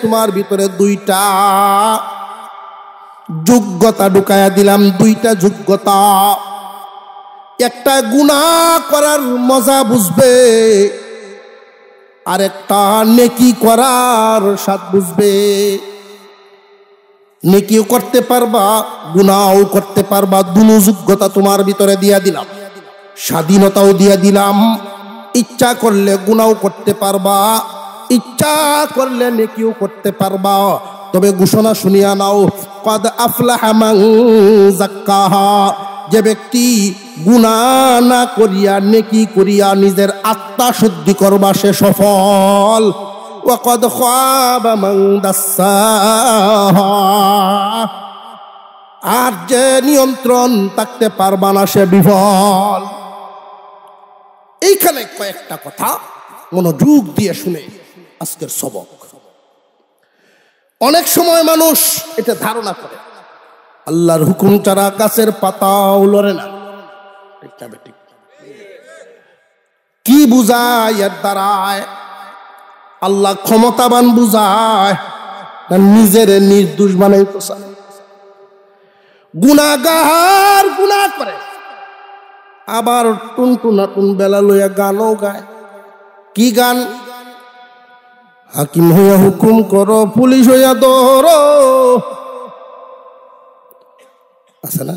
তোমার ভিতরে 2টা যোগ্যতা ঢুকায়া দিলাম। 2টা যোগ্যতা। একটা গুনাহ করার মজা বুঝবে, আর একটা নেকি করার স্বাদ বুঝবে। নেকিও করতে পারবা, গুনাহও করতে পারবা। দুটো যোগ্যতা তোমার ভিতরে দিয়া দিলাম। স্বাধীনতাও দিয়া দিলাম। ইচ্ছা করলে গুনাহ করতে পারবা, ইচ্ছা করলে নেকিও করতে পারবা। তবে ঘোষণা শুনিয়া নাও, কাদ আফলাহা মান যাক্কাহা। যে ব্যক্তি গুনাহ না করিয়া নেকি করিয়া নিজের আত্মা শুদ্ধি করবা, সে সফল। ওয়াকাদ খাবা মান দাসসাহা। আর যে নিয়ন্ত্রণ থাকতে পারবা না, সে বিফল। এইখানে কয়েকটা কথা মনোযোগ দিয়ে শুনে আজকের সবক। অনেক সময় মানুষ এটা ধারণা করে আল্লাহর হুকুম ছাড়া গাছের পাতাও লড়ে না। কি বুঝায় এর দ্বারায়? আল্লাহ ক্ষমতাবান বুঝায় না নিজের নির্দোষ বানাইতে চায়? গুনাহগার গুনাহ করে, আবার টুনটুনাটুন বেলা লইয়া গানও গায়। কি গান? হাকিম হইয়া হুকুম করো, পুলিশ হইয়া ধরো, আছে না?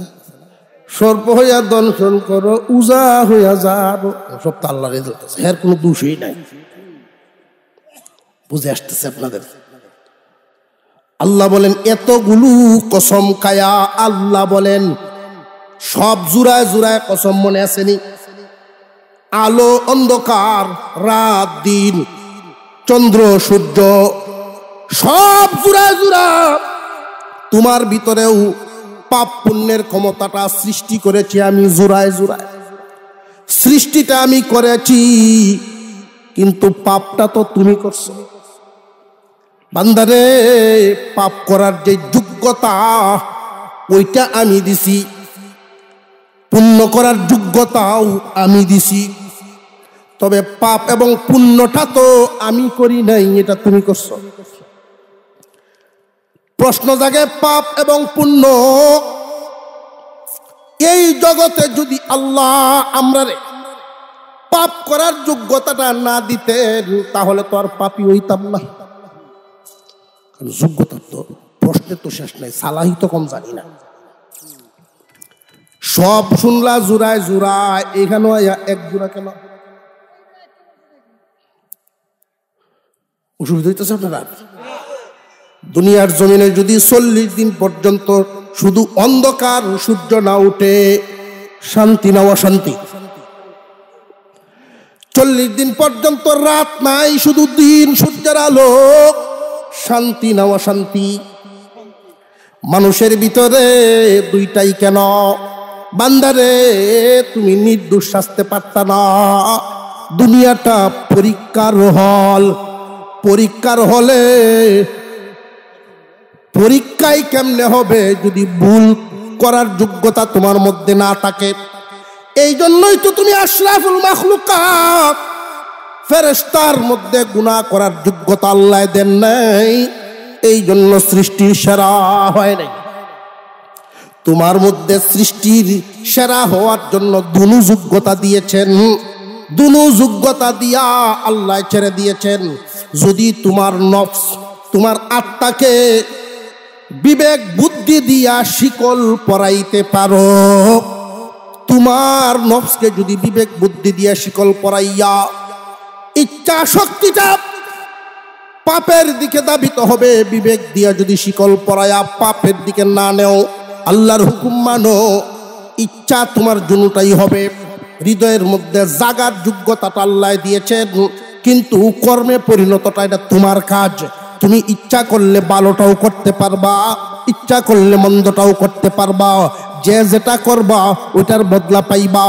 সর্প হইয়া দংশন করো, উজা হইয়া যাবো। সব তো আল্লাহর রেজাল্ট আছে, এর কোনো দোষই নাই। বুঝে আসতেছে আপনাদের? আল্লাহ বলেন, এতগুলো কসম খায়া আল্লাহ বলেন, সব জুড়ায় জুড়ায় কসম মনে আসেনি? আলো অন্ধকার, রাত দিন, চন্দ্র সূর্য, সব জুড়ায় জুড়া। তোমার ভিতরেও পাপ পুণ্যের ক্ষমতাটা সৃষ্টি করেছি আমি জোড়ায় জোড়ায়। সৃষ্টিটা আমি করেছি, কিন্তু পাপটা তো তুমি করছো। বান্দারে, পাপ করার যে যোগ্যতা ওইটা আমি দিছি, পুণ্য করার যোগ্যতাও আমি দিছি। তবে পাপ এবং পুণ্যটা তো আমি করি নাই, এটা তুমি করছো। প্রশ্ন জাগে, পাপ এবং পুণ্য এই জগতে যদি আল্লাহ আমরারে পাপ করার যোগ্যতাটা না দিতেন, তাহলে তো আর পাপী হইতাম না। যোগ্যতা তো প্রশ্নের তো শেষ নাই, সালাহি তো কম জানি না। সব শুনলা জোড়ায় জোড়ায়, এখানেও এক জোড়া কেন? অসুবিধা হইতেছে আপনারা? দুনিয়ার জমিনে যদি 40 দিন পর্যন্ত শুধু অন্ধকার, সূর্য না উঠে, শান্তি না অশান্তি? 40 দিন পর্যন্ত রাত নাই, শুধু দিন, সূর্যের আলো, শান্তি না অশান্তি? মানুষের ভিতরে দুইটাই কেন? বান্দারে, তুমি নির্দোষ শাস্তে পারতা না। দুনিয়াটা পরীক্ষার হল। পরীক্ষার হলে পরীক্ষায় কেমনে হবে যদি ভুল করার যোগ্যতা তোমার মধ্যে না থাকে? এই জন্যই তো তুমি আশরাফুল মাখলুকাত, ফেরেশতার মধ্যে গুনাহ করার যোগ্যতা আল্লাহ দেন নাই, এই জন্য সৃষ্টির সেরা হয় নাই। তোমার মধ্যে সৃষ্টির সেরা হওয়ার জন্য দুনু যোগ্যতা দিয়েছেন। দুনু যোগ্যতা দিয়া আল্লাহ ছেড়ে দিয়েছেন। যদি তোমার নফস, তোমার আত্মাকে বিবেক বুদ্ধি দিয়া শিকল পরাইতে পারো, তোমার নফসকে যদি বিবেক বুদ্ধি দিয়া শিকল পরাইয়া ইচ্ছা শক্তিটা পাপের দিকে দাবিত হবে, বিবেক দিয়া যদি শিকল পরাইয়া পাপের দিকে না নেও, আল্লাহর হুকুম মানো, ইচ্ছা তোমার জন্যটাই হবে। হৃদয়ের মধ্যে জাগার যোগ্যতাটা আল্লাহ দিয়েছেন, কিন্তু কর্মে পরিণতটা এটা তোমার কাজ। তুমি ইচ্ছা করলে ভালোটাও করতে পারবা, ইচ্ছা করলে মন্দটাও করতে পারবা। যে যেটা করবা ওইটার বদলা পাইবা।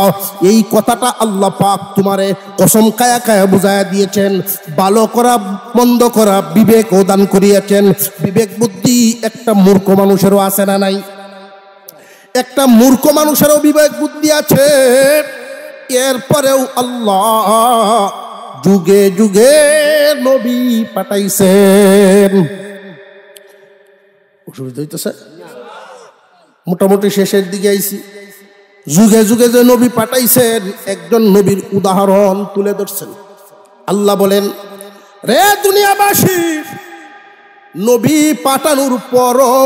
এই কথাটা আল্লাহ পাক তোমারে কসম খায়া খায়া বুঝাইয়া দিয়েছেন। ভালো করা মন্দ করা বিবেক দান করিয়াছেন। বিবেক বুদ্ধি একটা মূর্খ মানুষেরও আছে না নাই? একটা মূর্খ মানুষেরও বিবেক বুদ্ধি আছে। এরপরেও আল্লাহ যুগে যুগে নবী পাঠাইছেন। অসুবিধা হইতেছে? মোটামুটি শেষের দিকে আইছি। যুগে যুগে যে নবী পাঠাইছেন, একজন নবীর উদাহরণ তুলে ধরছেন। আল্লাহ বলেন, রে দুনিয়াবাসী, নবী পাঠানোর পরও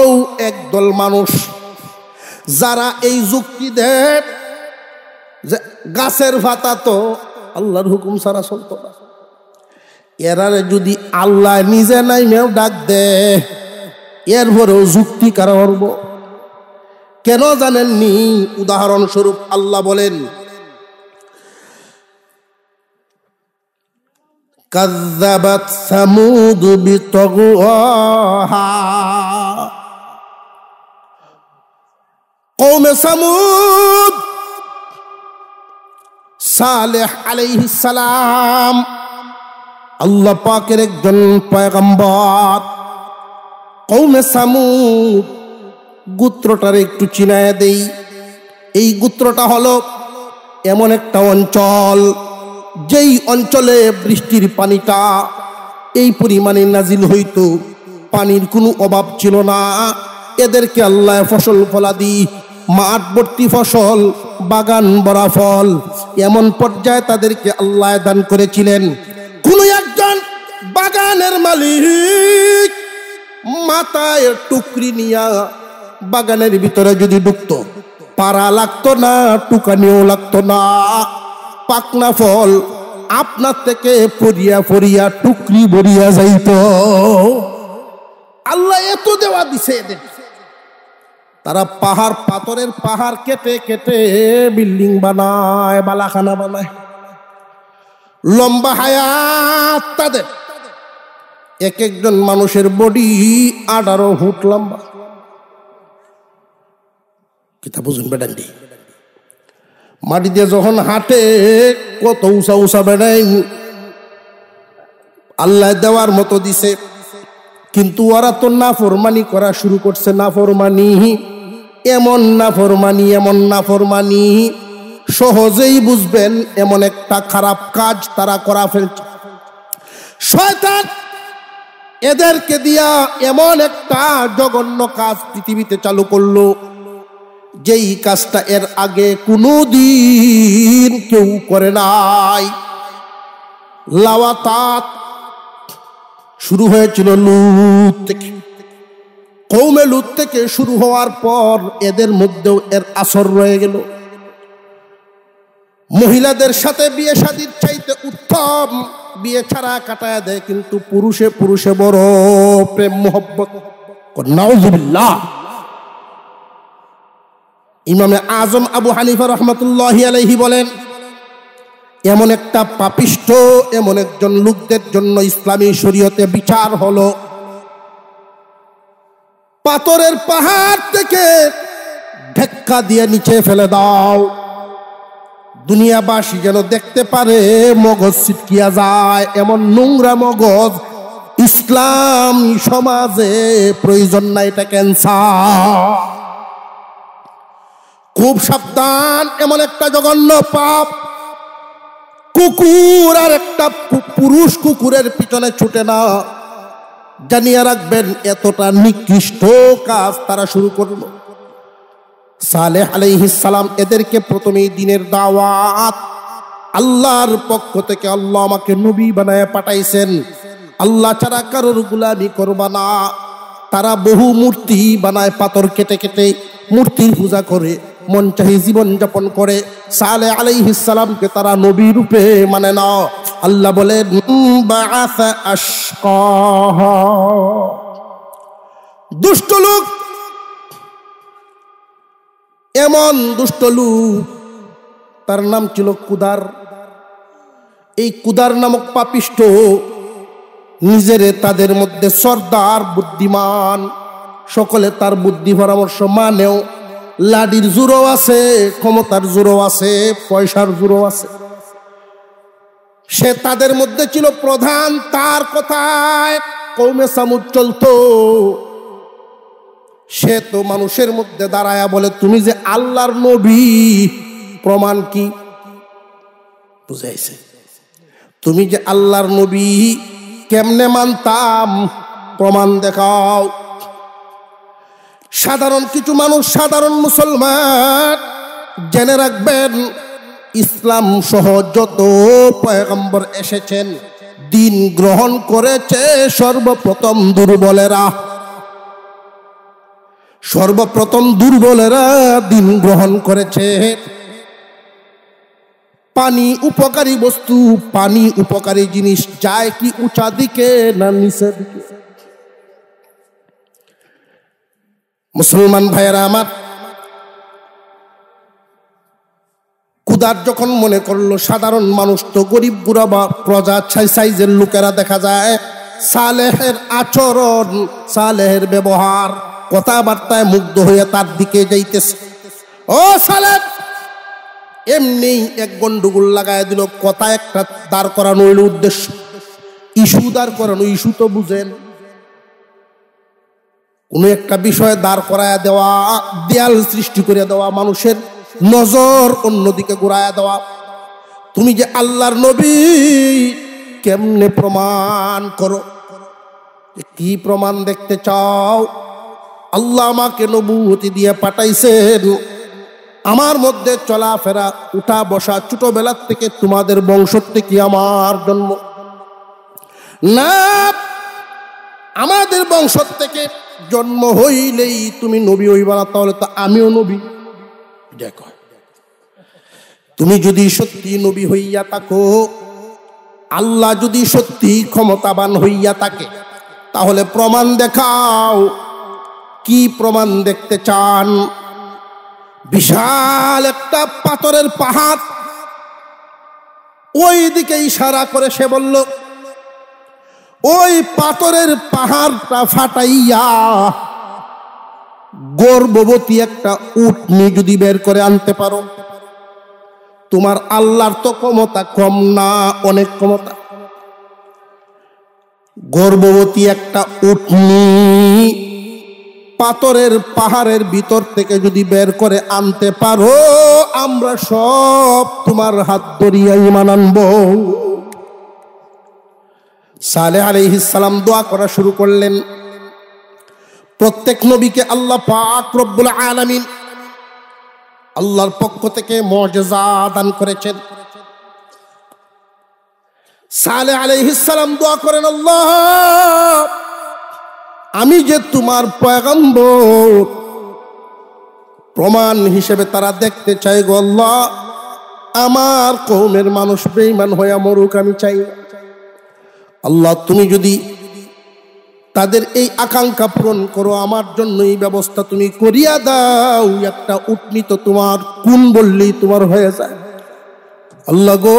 একদল মানুষ যারা এই যুক্তি দেয় যে গাছের পাতা তো আল্লাহর হুকুম ছাড়া চলতো না, এরারে যদি আল্লাহ নিজে নাই মেও ডাক দে, এরপরেও যুক্তি কারা করব? কেন জানেননি? উদাহরণস্বরূপ আল্লাহ বলেন, কাযযাবাত সামুদ বিতগওয়াহা। কওমে সামুদ, সালেহ আলাইহিস সালাম আল্লাহ পাকের একজন পয়গম্বর। কওমে সামুদ গোত্রটার একটু চিনায়া দেই। এই গোত্রটা হলো এমন একটা অঞ্চল, যেই অঞ্চলে বৃষ্টির পানিটা এই পরিমাণে নাজিল হইতো, পানির কোনো অভাব ছিল না। এদেরকে আল্লাহ ফসল ফলাদি, মাঠ ভর্তি ফসল, বাগান ভরা ফল, এমন পর্যায়ে তাদেরকে আল্লাহ দান করেছিলেন। কোন একজন বাগানের মালিক মাথায় টুকরি নিয়া বাগানের ভিতরে যদি ঢুকতো, পারা লাগতো না, টুকানিও লাগতো না। পাকনা ফল আপনার থেকে পরিয়া পরিয়া টুকরি ভরিয়া যাইত। আল্লাহ এত দেওয়া দিছে এদের। তারা পাহাড়, পাথরের পাহাড় কেটে কেটে বিল্ডিং বানায়, বালাখানা বানায়। লম্বা হায়াত তাদের। এক একজন মানুষের বডি 18 ফুট লম্বা। কিতা বুঝুন বেডান্ডি? মাটি দিয়ে যখন হাঁটে কত উঁচা উঁচা বেড়াই, আল্লাহ দেওয়ার মতো দিছে। কিন্তু ওরা তো নাফরমানি করা শুরু করছে। নাফরমানি, এমন নাফরমানি, এমন নাফরমানি, সহজেই বুঝবেন এমন একটা খারাপ কাজ তারা করা ফেলছে। শয়তান এদেরকে দিয়া এমন একটা জঘন্য কাজ পৃথিবীতে চালু করলো, যেই কাজটা এর আগে কোনোদিন কেউ করে নাই। লাওয়াতাত শুরু হয়েছিল লুত থেকে। কওমে লূত থেকে শুরু হওয়ার পর এদের মধ্যেও এর আসর রয়ে গেল। মহিলাদের সাথে বিয়ে শাদীর চাইতে উত্তম, বিয়ে ছাড়া কাটায় দেয়, কিন্তু পুরুষে পুরুষে বড় প্রেম মোহব্বত। নাউজুবিল্লাহ। ইমামে আজম আবু হানিফা রহমাতুল্লাহি আলাইহি বলেন, এমন একটা পাপিষ্ঠ, এমন একজন লোকদের জন্য ইসলামী শরীয়তে বিচার হলো, পাথরের পাহাড় থেকে ধাক্কা দিয়ে নিচে ফেলে দাও, দুনিয়াবাসী যেন দেখতে পারে মগজ ছিটকিয়া যায়, এমন নোংরা মগজ ইসলাম সমাজে প্রয়োজন নাই, এটা ক্যান্সার। খুব সাবধান, এমন একটা জঘন্য পাপ। কুকুর আর একটা পুরুষ কুকুরের পিছনে ছুটে না, জানিয়ে রাখবেন এতটা নিকৃষ্ট কাজ তারা শুরু করলো। সালেহ আলাইহিস সালাম এদেরকে প্রথমেই দিনের দাওয়াত, আল্লাহর পক্ষ থেকে আল্লাহ আমাকে নবী বানায় পাঠাইছেন, আল্লাহ ছাড়া কারোর গোলামি করবা না। তারা বহু মূর্তি বানায়, পাথর কেটে কেটে মূর্তির পূজা করে, মন চাহি জীবন যাপন করে। সালেহ আলাইহিস সালামকে তারা নবী রূপে মানে না। আল্লাহ বলেন, বাআসা আশকাহা, দুষ্ট লোক, এমন দুষ্ট লোক, তার নাম ছিল কুদার। এই কুদার নামক পাপিষ্ঠ নিজেরে তাদের মধ্যে সর্দার, বুদ্ধিমান, সকলে তার বুদ্ধি পরামর্শ মানেও। লাডির জোরও আছে, ক্ষমতার জোরও আছে, পয়সার জোরও আছে। সে তাদের মধ্যে ছিল প্রধান, তার কথায় কওমে সামুদ চলতো। সে তো মানুষের মধ্যে দাঁড়ায়া বলে, তুমি যে আল্লাহর নবী, প্রমাণ কি? বুঝাইছে, তুমি যে আল্লাহর নবী কেমনে মানতাম, প্রমাণ দেখাও। সাধারণ কিছু মানুষ, সাধারণ মুসলমান জেনে রাখবেন, ইসলাম সহ যত পয়গম্বর এসেছেন, দিন গ্রহণ করেছে সর্বপ্রথম দুর্বলেরা। সর্বপ্রথম দুর্বলেরা দিন গ্রহণ করেছে। পানি উপকারী বস্তু, পানি উপকারী জিনিস যায় কি উঁচা দিকে না নিচের দিকে? মুসলমান ভাইয়েরা আমার, কুদার যখন মনে করলো সাধারণ মানুষ তো গরিব গুরাবা প্রজা সাইজের লোকেরা দেখা যায়, সালেহের আচরণ, সালেহের ব্যবহার, কথাবার্তায় মুগ্ধ হয়ে তার দিকে যাইতেছে। ও সালেহ, এমনি এক গন্ডগোল লাগায় দিল। কথা একটা দাঁড় করানো হইল উদ্দেশ্য, ইস্যু দাঁড় করানো। ইস্যু তো বুঝেন, কোন একটা বিষয়ে দাঁড় করায় দেওয়া, দেয়াল সৃষ্টি করে দেওয়া, মানুষের নজর অন্যদিকে ঘুরায়া দেওয়া। তুমি যে আল্লাহর নবী, কেমনে প্রমাণ করো? কি প্রমাণ দেখতে চাও? আল্লাহ আমাকে নবুয়তি দিয়ে পাঠাইছেন, আমার মধ্যে চলাফেরা, উঠা বসা, ছোটবেলার থেকে তোমাদের বংশ থেকে আমার জন্ম না, আমাদের বংশ থেকে জন্ম হইলেই তুমি নবী হইবা না, তাহলে তো আমিও নবী। দেখো, তুমি যদি সত্যি নবী হইয়া থাকো, আল্লাহ যদি সত্যি ক্ষমতাবান হইয়া থাকে, তাহলে প্রমাণ দেখাও। কি প্রমাণ দেখতে চান? বিশাল একটা পাথরের পাহাড়, ওই দিকে ইশারা করে সে বলল, ওই পাথরের পাহাড়টা ফাটাইয়া গর্ভবতী একটা উটনি যদি বের করে আনতে পারো, তোমার আল্লাহর তো ক্ষমতা কম না, অনেক ক্ষমতা। গর্ভবতী একটা উটনি পাথরের পাহাড়ের ভিতর থেকে যদি বের করে আনতে পারো, আমরা সব তোমার হাত ধরিয়া ঈমান আনব। সালেহ আলাইহিস সালাম দোয়া করা শুরু করলেন। প্রত্যেক নবীকে আল্লাহ পাক রব্বুল আলামিন আল্লাহর পক্ষ থেকে মুজিজা দান করেছেন। সালেহ আলাইহিস সালাম দোয়া করেন, আল্লাহ আমি যে তোমার পয়গম্বর, প্রমাণ হিসেবে তারা দেখতে চাই গো আল্লাহ, আমার কওমের মানুষ বেঈমান হয়ে মরুক আমি চাই না। আল্লাহ তুমি যদি তাদের এই আকাঙ্ক্ষা পূরণ করো, আমার জন্য এই ব্যবস্থা তুমি করিয়া দাও। একটা উটনি তো তোমার কোন বললেই তোমার হয়ে যায়। আল্লাহ গো,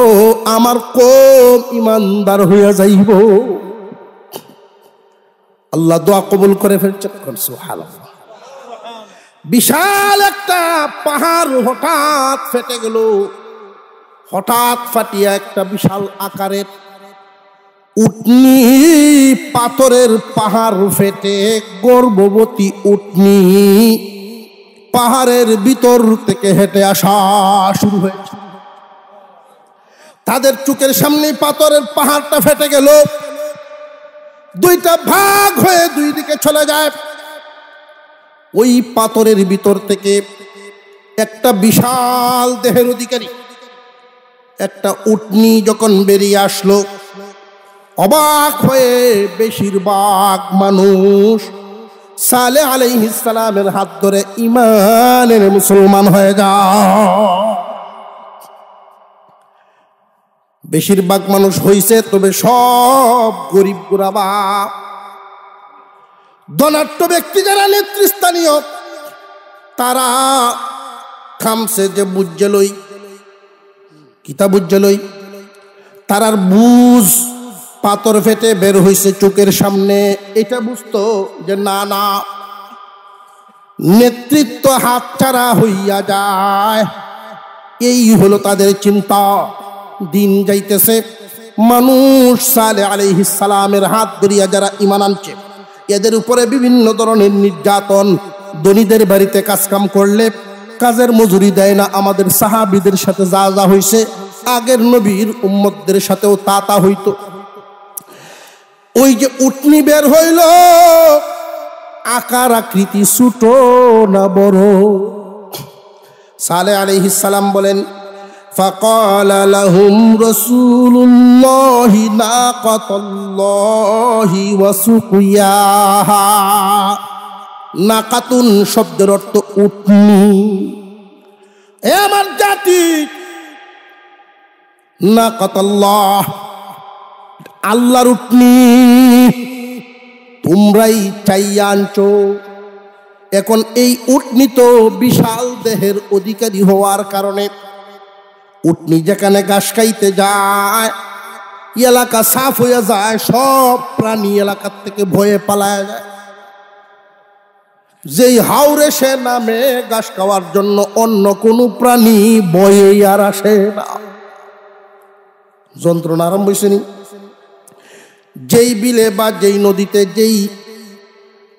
আমার কওম ইমানদার হইয়া যাইব। আল্লাহ দোয়া কবুল করে ফেলছেন। সুবহানাল্লাহ। বিশাল একটা পাহাড় হঠাৎ ফেটে গেল। হঠাৎ ফাটিয়া একটা বিশাল আকারের উটনি, পাথরের পাহাড় ফেটে গর্ভবতী উটনি পাহাড়ের ভিতর থেকে হেঁটে আসা শুরু হয়েছে। তাদের চোখের সামনে পাথরের পাহাড়টা ফেটে গেল, দুইটা ভাগ হয়ে দুই দিকে চলে যায়। ওই পাথরের ভিতর থেকে একটা বিশাল দেহের অধিকারী একটা উটনি যখন বেরিয়ে আসলো, অবাক হয়ে বেশিরভাগ মানুষ সালেহ আলাইহিস সালামের হাত ধরে ঈমানের মুসলমান হয়ে যায়। বেশিরভাগ মানুষ হইছে, তবে সব গরিব গুরাবা। ধনাঢ্য ব্যক্তি যারা নেতৃস্থানীয়, তারা খামসে যে বুঝলই কিতা বুঝলই তারার বুঝ পাথর ফেটে বের হইছে চোখের সামনে, এটা বুঝতো যে না না, নেতৃত্ব হাতছাড়া হইয়া যায়। এই হলো তাদের চিন্তা। দিন যাইতেছে, মানুষ সালেহ আলাইহিস সালামের হাত ধরিয়া যারা ঈমান আনছে, এদের উপরে বিভিন্ন ধরনের নির্যাতন। ধনীদের বাড়িতে কাজকাম করলে কাজের মজুরি দেয় না। আমাদের সাহাবীদের সাথে যা যা হইছে, আগের নবীর উম্মতদের সাথেও তা তা হইতো। ওই যে উটনি বের হইল, আকার আকৃতি ছোট না বড়? সালেহ আলাইহিস সালাম বলেন, ফাকালা লাহুম রাসূলুল্লাহি নাকাতুল্লাহি ওয়া সুকিয়াহা। নাকাতুন শব্দের অর্থ উটনি। এ আমার জাতি, নাকাতুল্লাহ আল্লাহর উটনি তোমরাই চাইয়া আনছো। এখন এই উটনি তো বিশাল দেহের অধিকারী হওয়ার কারণে উটনি যেখানে ঘাস খাইতে যায়, এলাকা সাফ হয়ে যায়, সব প্রাণী এলাকার থেকে ভয়ে পালায় যায়। যেই হাওরে সে নামে ঘাস খাওয়ার জন্য, অন্য কোনো প্রাণী ভয়ে আর আসে না। যন্ত্রণা আরম্ভ হয়েছে নি? যেই বিলে বা যেই নদীতে, যেই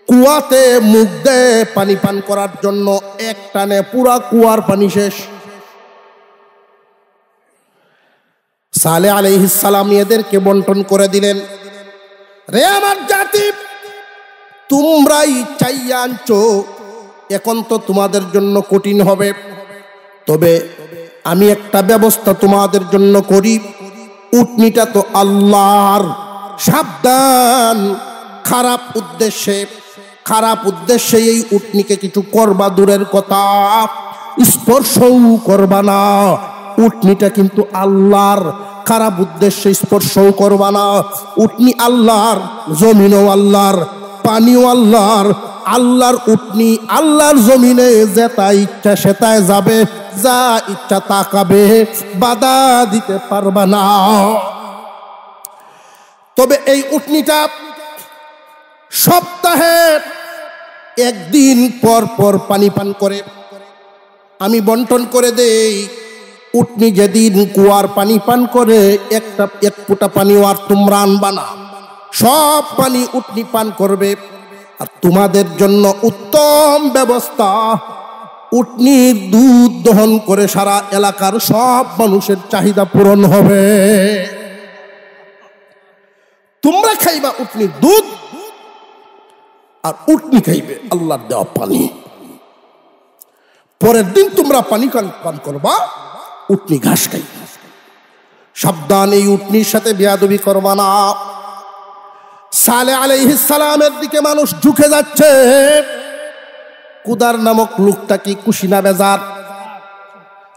কুয়াতে মুখ দেয় পানি পান করার জন্য, এক টানে পুরা কুয়ার পানি শেষ। সালেহ আলাইহিস সালাম এদেরকে বন্টন করে দিলেন, রে আমার জাতি, তোমরাই চাইয়া আনছো, এখন তো তোমাদের জন্য কঠিন হবে, তবে আমি একটা ব্যবস্থা তোমাদের জন্য করি। উটনিটা তো আল্লাহর, সাবধান, খারাপ উদ্দেশ্যে এই উটনিকে কিছু করবা দূরের কথা, স্পর্শও করবা না। উটনিটা কিন্তু আল্লাহর, খারাপ উদ্দেশ্যে স্পর্শও করবা না। উটনি আল্লাহর, জমিনও আল্লাহর, পানিও আল্লাহর। আল্লাহর উটনি আল্লাহর জমিনে যেটা ইচ্ছা সেটাই যাবে, যা ইচ্ছা তা খাবে, বাধা দিতে পারবা না। তবে এই উটনিটা সপ্তাহে একদিন পর পর পানি পান করে। আমি বন্টন করে দেই, উটনি যেদিন কুয়ার পানি পান করে, এক ফোঁটা পানিও আর তোমরা আনবা না, সব পানি উটনি পান করবে। আর তোমাদের জন্য উত্তম ব্যবস্থা, উটনির দুধ দহন করে সারা এলাকার সব মানুষের চাহিদা পূরণ হবে। তোমরা খাইবা উটনির দুধ, আর উটনি খাইবে আল্লাহর দেওয়া পানি। পরের দিন তোমরা পানি পান করবা, উটনি ঘাস খাইবে। সাবধান, এই উটনির সাথে বেয়াদবি করবা না। সালেহ আলাইহিস সালামের দিকে মানুষ ঝুঁকে যাচ্ছে। কুদার নামক লোকটা কি কুশিনা বেজার,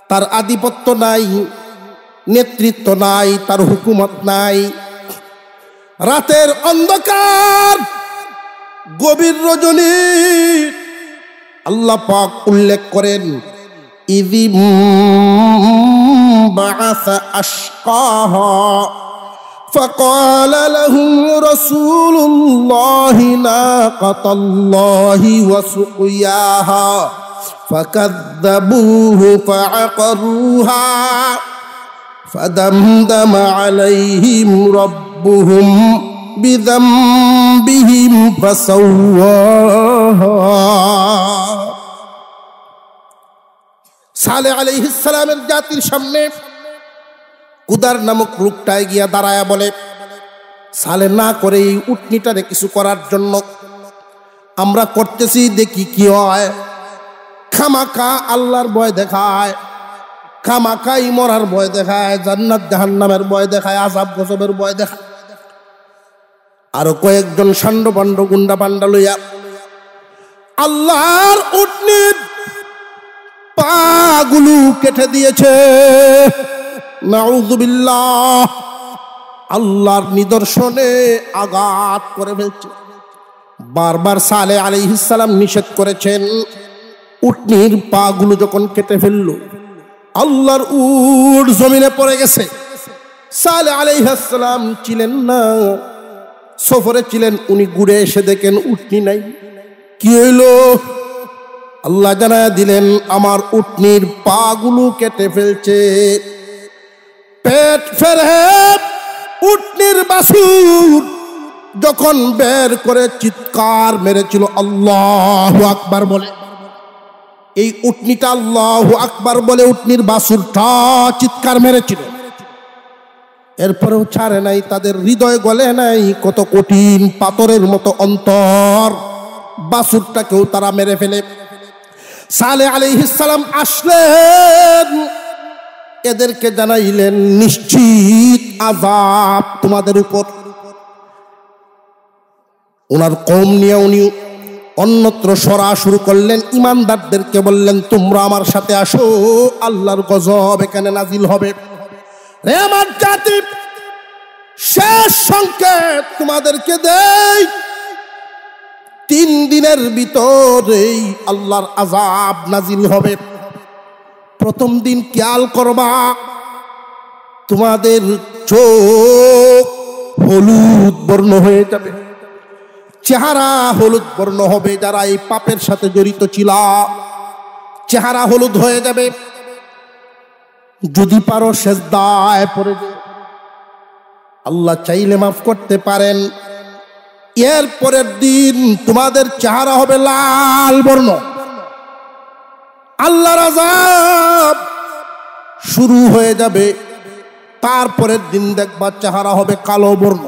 তার আধিপত্য নাই, নেতৃত্ব নাই, তার হুকুমত নাই। রাতের অন্ধকার, গভীর রজনী, আল্লাহ পাক উল্লেখ করেন ইযিম বাআসা আশকাহা فقال لهم رسول الله ناقة الله وسقياها فكذبوه فعقروها فدمدم عليهم ربهم بذنبهم فسواها। সালেহ আলাইহিস সালামের জাতির সামনে কুদার নামক লোকটায় গিয়া দাঁড়ায়া বলে, সালেহ না করে এই উটনিটারে কিছু করার জন্য আমরা করতেছি, দেখি কি হয়। খামাখা আল্লাহর ভয় দেখায়, খামাখাই মরার ভয় দেখায়, জান্নাত জাহান্নামের ভয় দেখায়, আযাব গজবের ভয় দেখায়। আরো কয়েকজন ষান্ড পান্ড গুন্ডা পান্ডা লইয়া আল্লাহর উটনির পাগুলো কেটে দিয়েছে। নাউযুবিল্লাহ, আল্লাহর নিদর্শনে আঘাত করে ফেলছে। বারবার সালেহ আলাইহিস সালাম নিষেধ করেছেন। উটনির পাগুলো যখন কেটে ফেলল, আল্লাহর উট জমিনে পড়ে গেছে। সালেহ আলাইহিস সালাম ছিলেন না, সফরে ছিলেন। উনি ঘুরে এসে দেখেন উটনি নাই। কি হইল? আল্লাহ জানায়া দিলেন, আমার উটনির পাগুলো কেটে ফেলছে। পেট ফেরে উটনির বাছুর যখন বের করে চিৎকার মেরেছিল আল্লাহু আকবার বলে, এই উটনিটা আল্লাহু আকবার বলে উটনির বাছুরটা চিৎকার মেরেছিল। এরপরেও ছাড়ে নাই, তাদের হৃদয় গলে নাই। কত কঠিন পাথরের মতো অন্তর, বাছুরটাকেও তারা মেরে ফেলে। সালেহ আলাইহিস সালাম আসলেন, এদেরকে জানাইলেন নিশ্চিত আযাব তোমাদের উপর। ওনার কওম নিয়ে উনি অন্যত্র সরা শুরু করলেন। ইমানদারদেরকে বললেন, তোমরা আমার সাথে আসো, আল্লাহর গজব এখানে নাজিল হবে। রে আমার জাতি, শেষ সংকেত তোমাদেরকে দেই, 3 দিনের ভিতরেই আল্লাহর আযাব নাজিল হবে। প্রথম দিন খেয়াল করবা, তোমাদের চোখ হলুদ বর্ণ হয়ে যাবে, চেহারা হলুদ বর্ণ হবে। যারা এই পাপের সাথে জড়িত ছিল, চেহারা হলুদ হয়ে যাবে। যদি পারো সেজদায় পড়ে যাও, আল্লাহ চাইলে মাফ করতে পারেন। এর পরের দিন তোমাদের চেহারা হবে লাল বর্ণ। আল্লাহর আযাব শুরু হয়ে যাবে। তারপরের দিন দেখবা চেহারা হবে কালো বর্ণ।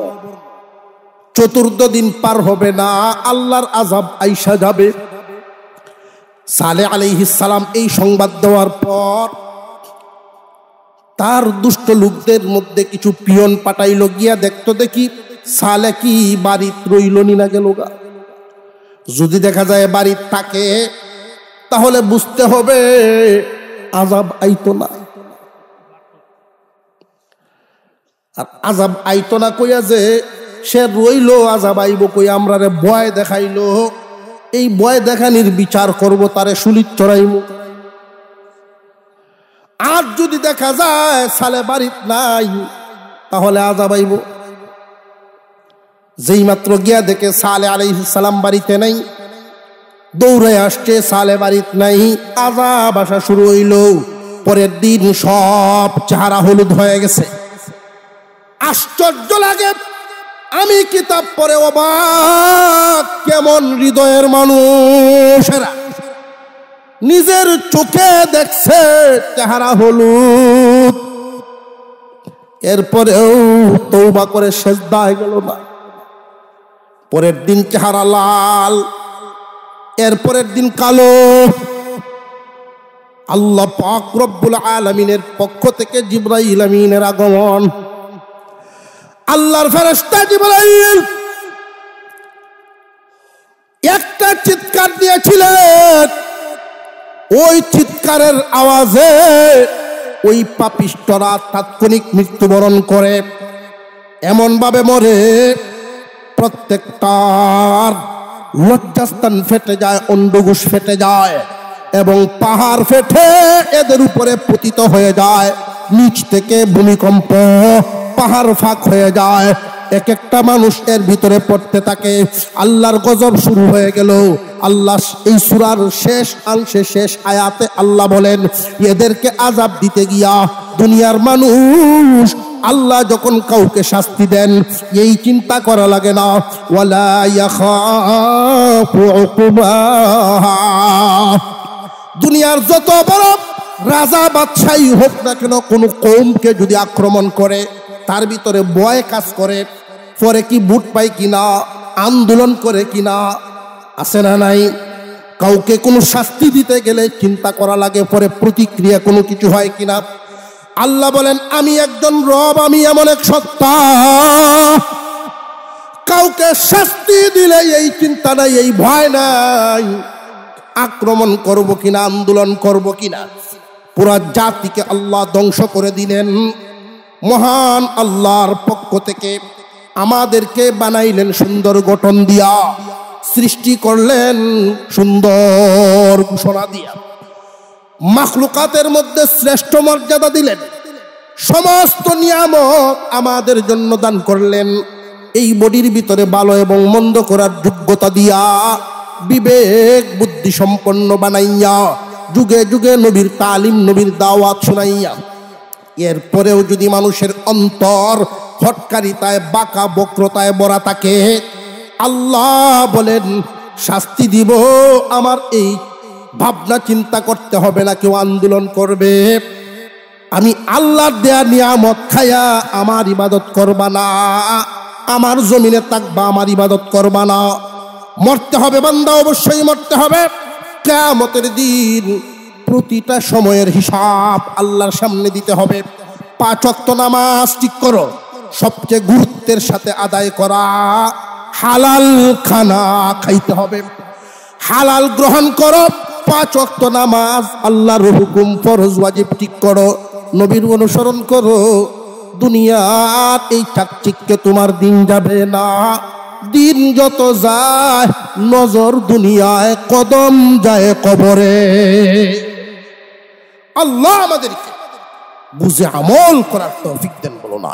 4th দিন পার হবে না, আল্লাহর আযাব আইসা যাবে। সালেহ আলাইহিস সালাম এই সংবাদ দেওয়ার পর তার দুষ্ট লোকদের মধ্যে কিছু পিয়ন পাঠাইল, গিয়া দেখতো দেখি সালেহ কি বাড়িত রইল নি না গেল গা। যদি দেখা যায় বাড়ির থাকে, তাহলে বুঝতে হবে আযাব আইতো না। আর আযাব আইতো না কইয়া যে সে রইল, আযাব আইব কইয়া আমরা রে ভয় দেখাইলো। এই ভয় দেখানির বিচার করব, তারে শুলিত চড়াইমু। আর যদি দেখা যায় সালেহ বাড়িত নাই, তাহলে আযাব আইব। যেই মাত্র গিয়া দেখে সালেহ আলাইহিস সালাম বাড়িতে নাই, দৌড়ে আসছে, সালেহ বাড়িত নাই, আযাব আসা শুরু হইল। পরের দিন সব চেহারা হলুদ হয়ে গেছে। আশ্চর্য লাগে, আমি কিতাব পড়ে অবাক, কেমন হৃদয়ের মানুষেরা নিজের চোখে দেখছে চেহারা হলুদ, এরপরেও তওবা করে সেজদায় গেল না। পরের দিন চেহারা লাল, এরপরের দিন কালো। আল্লাহ পাক রব্বুল আলামিনের পক্ষ থেকে জিবরাইল আমিনের আগমন। আল্লাহর ফেরেশতা জিবরাইল চিৎকার দিয়েছিলেন, ওই চিৎকারের আওয়াজে ওই পাপিষ্ঠরা তাৎক্ষণিক মৃত্যুবরণ করে। এমন ভাবে মরে প্রত্যেকটার লজ্জাস্থান ফেটে যায়, অন্ডকোষ ফেটে যায় এবং পাহাড় ফেটে এদের উপরে পতিত হয়ে যায়। নিচ থেকে ভূমিকম্প, পাহাড় ফাঁক হয়ে যায়, এক একটা মানুষ এর ভিতরে পড়তে থাকে। আল্লাহর গজব শুরু হয়ে গেল। আল্লাহ এই সূরার শেষ অংশে, শেষ আয়াতে আল্লাহ বলেন, এদেরকে আযাব দিতে গিয়া দুনিয়ার মানুষ আল্লাহ যখন কাউকে শাস্তি দেন এই চিন্তা করা লাগে না, ওয়ালা ইয়াখাফু উকুবাহা। দুনিয়ার যত বড় রাজা বাদশাহী হোক না কেন, কোন কওমকে যদি আক্রমণ করে তার ভিতরে ভয় কাজ করে, পরে কি বুট পায় কিনা, আন্দোলন করে কিনা, আছে না নাই? কাউকে কোনো শাস্তি দিতে গেলে চিন্তা করা লাগে পরে প্রতিক্রিয়া কোনো কিছু হয় কিনা। আল্লাহ বলেন, আমি একজন রব, আমি এমন এক সত্তা, কাউকে শাস্তি দিলে এই চিন্তা নাই, এই ভয় নাই, আক্রমণ করব কিনা, আন্দোলন করব কিনা। পুরা জাতিকে আল্লাহ ধ্বংস করে দিলেন। মহান আল্লাহর পক্ষ থেকে আমাদেরকে বানাইলেন সুন্দর গঠন দিয়া, সৃষ্টি করলেন সুন্দর ঘোষণা দিয়া, মাখলুকাতের মধ্যে শ্রেষ্ঠ মর্যাদা দিলেন, সমস্ত নিয়ামত আমাদের জন্য দান করলেন। এই বডির ভিতরে ভালো এবং মন্দ করার যোগ্যতা দিয়া, বিবেক বুদ্ধি সম্পন্ন বানাইয়া, যুগে যুগে নবীর তালিম, নবীর দাওয়াত শুনাইয়া, এরপরেও যদি মানুষের অন্তর হটকারিতায়, বাঁকা বক্রতায় ভরা থাকে, আল্লাহ বলেন শাস্তি দিব। আমার এই ভাবনা চিন্তা করতে হবে না কেউ আন্দোলন করবে। আমি আল্লাহর দেয়া নিয়ামত খায়া আমার ইবাদত করবা না, আমার জমিনে থাকবা, আমার ইবাদত করবা না। মরতে হবে বান্দা, অবশ্যই মরতে হবে। কিয়ামতের দিন প্রতিটা সময়ের হিসাব আল্লাহর সামনে দিতে হবে। 5 ওয়াক্ত নামাজ ঠিক করো, সবচেয়ে গুরুত্বের সাথে আদায় করা। হালাল খানা খাইতে হবে, হালাল গ্রহণ করো। 5 ওয়াক্ত নামাজ, আল্লাহর হুকুম, ফরজ ওয়াজিব ঠিক করো, নবীর অনুসরণ করো। দুনিয়ার এই চাকচিক্যে তোমার দিন যাবে না। দিন যত যায় নজর দুনিয়ায়, কদম যায় কবরে। আল্লাহ আমাদেরকে বুঝে আমল করার তৌফিক দেন, বলো না।